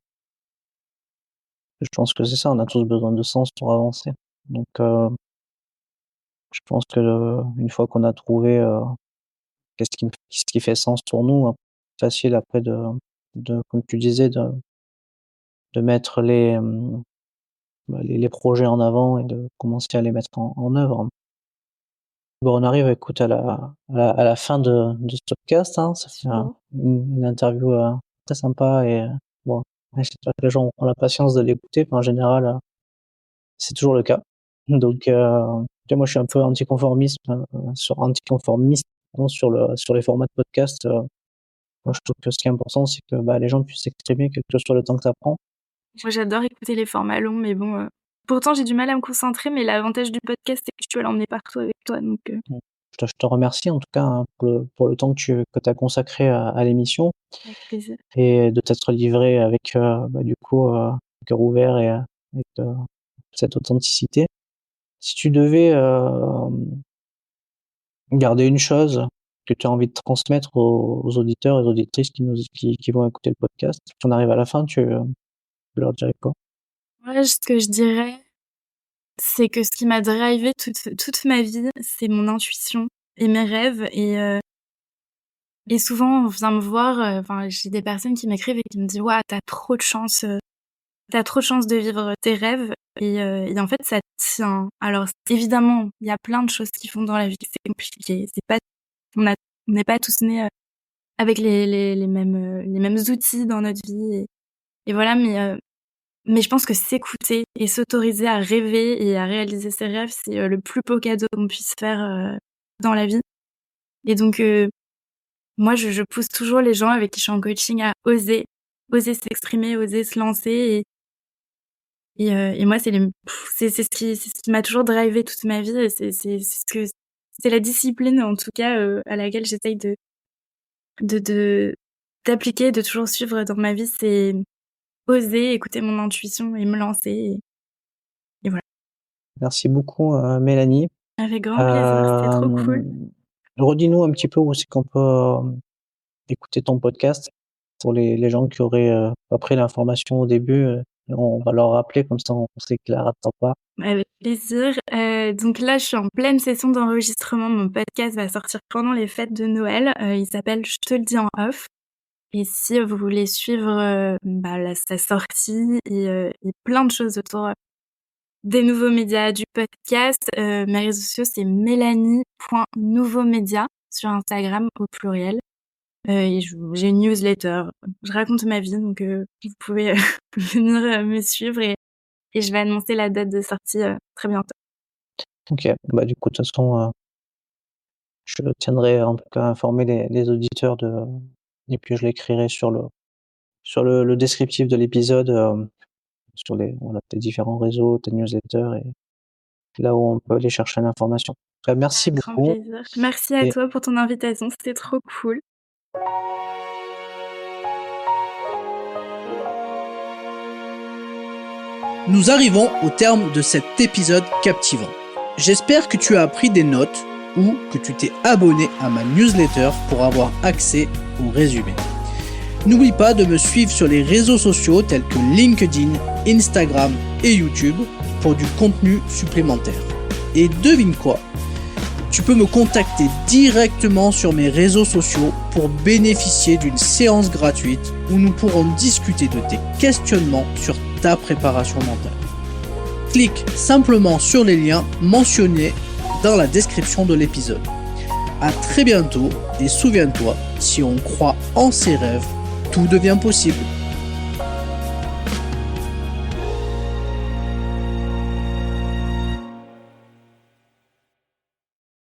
Je pense que c'est ça, on a tous besoin de sens pour avancer. Donc je pense que une fois qu'on a trouvé, qu'est-ce qui fait sens pour nous, facile après de comme tu disais de mettre bah, les projets en avant et de commencer à les mettre en œuvre. Bon, on arrive, écoute, à la fin de ce podcast, hein. Ça fait Bon. une interview très sympa et bon, ouais, j'espère que les gens ont la patience de l'écouter. Enfin, en général, c'est toujours le cas. Donc, tu vois, moi, je suis un peu anticonformiste, pardon, sur les formats de podcast. Moi, je trouve que ce qui est important, c'est que bah, les gens puissent s'exprimer, quel que soit le temps que ça prend. Moi, j'adore écouter les formats longs, mais bon, pourtant j'ai du mal à me concentrer, mais l'avantage du podcast, c'est que tu peux l'emmener partout avec toi, donc je te remercie en tout cas, hein, pour le temps que tu as consacré à l'émission Avec plaisir. et de t'être livré avec, du coup, cœur ouvert et avec, cette authenticité. Si tu devais, garder une chose que tu as envie de transmettre aux auditeurs et aux auditrices qui vont écouter le podcast, si on arrive à la fin, tu leur dirais quoi? Ouais, ce que je dirais, c'est que ce qui m'a drivée toute ma vie, c'est mon intuition et mes rêves et souvent on vient me voir, enfin j'ai des personnes qui m'écrivent et qui me disent: «Waouh, tu trop de chance, tu trop de chance de vivre tes rêves» et en fait ça tient. Alors évidemment, il y a plein de choses qui font dans la vie que c'est compliqué, c'est pas on n'est pas tous nés, avec les mêmes outils dans notre vie et voilà, mais je pense que s'écouter et s'autoriser à rêver et à réaliser ses rêves, c'est, le plus beau cadeau qu'on puisse faire, dans la vie et donc moi je pousse toujours les gens avec qui je suis en coaching à oser s'exprimer, oser se lancer et moi c'est ce qui m'a toujours drivée toute ma vie et c'est ce que c'est la discipline en tout cas, à laquelle j'essaye de d'appliquer, de toujours suivre dans ma vie, c'est oser écouter mon intuition et me lancer et voilà. Merci beaucoup, Mélanie. Avec grand plaisir, c'était trop cool. Redis-nous un petit peu où c'est qu'on peut, écouter ton podcast pour les gens qui auraient, pas pris l'information au début, on va leur rappeler comme ça on sait qu'ils la ratent pas. Avec plaisir. Donc là, je suis en pleine session d'enregistrement. Mon podcast va sortir pendant les fêtes de Noël. Il s'appelle Je te le dis en off. Et si vous voulez suivre sa sortie et plein de choses autour des nouveaux médias, du podcast, mes réseaux sociaux, c'est mélanie.nouveaumédia sur Instagram au pluriel. Et j'ai une newsletter. Je raconte ma vie, donc vous pouvez venir me suivre et je vais annoncer la date de sortie très bientôt. OK. Du coup, de toute façon, je tiendrai en tout cas informer les auditeurs et puis je l'écrirai sur le descriptif de l'épisode, sur tes différents réseaux, tes newsletters et là où on peut aller chercher l'information. Merci Avec grand beaucoup. plaisir. Merci à toi pour ton invitation, c'était trop cool. Nous arrivons au terme de cet épisode captivant. J'espère que tu as pris des notes ou que tu t'es abonné à ma newsletter pour avoir accès au résumé. N'oublie pas de me suivre sur les réseaux sociaux tels que LinkedIn, Instagram et YouTube pour du contenu supplémentaire. Et devine quoi ? Tu peux me contacter directement sur mes réseaux sociaux pour bénéficier d'une séance gratuite où nous pourrons discuter de tes questionnements sur ta préparation mentale. Clique simplement sur les liens mentionnés dans la description de l'épisode. À très bientôt et souviens-toi, si on croit en ses rêves, tout devient possible.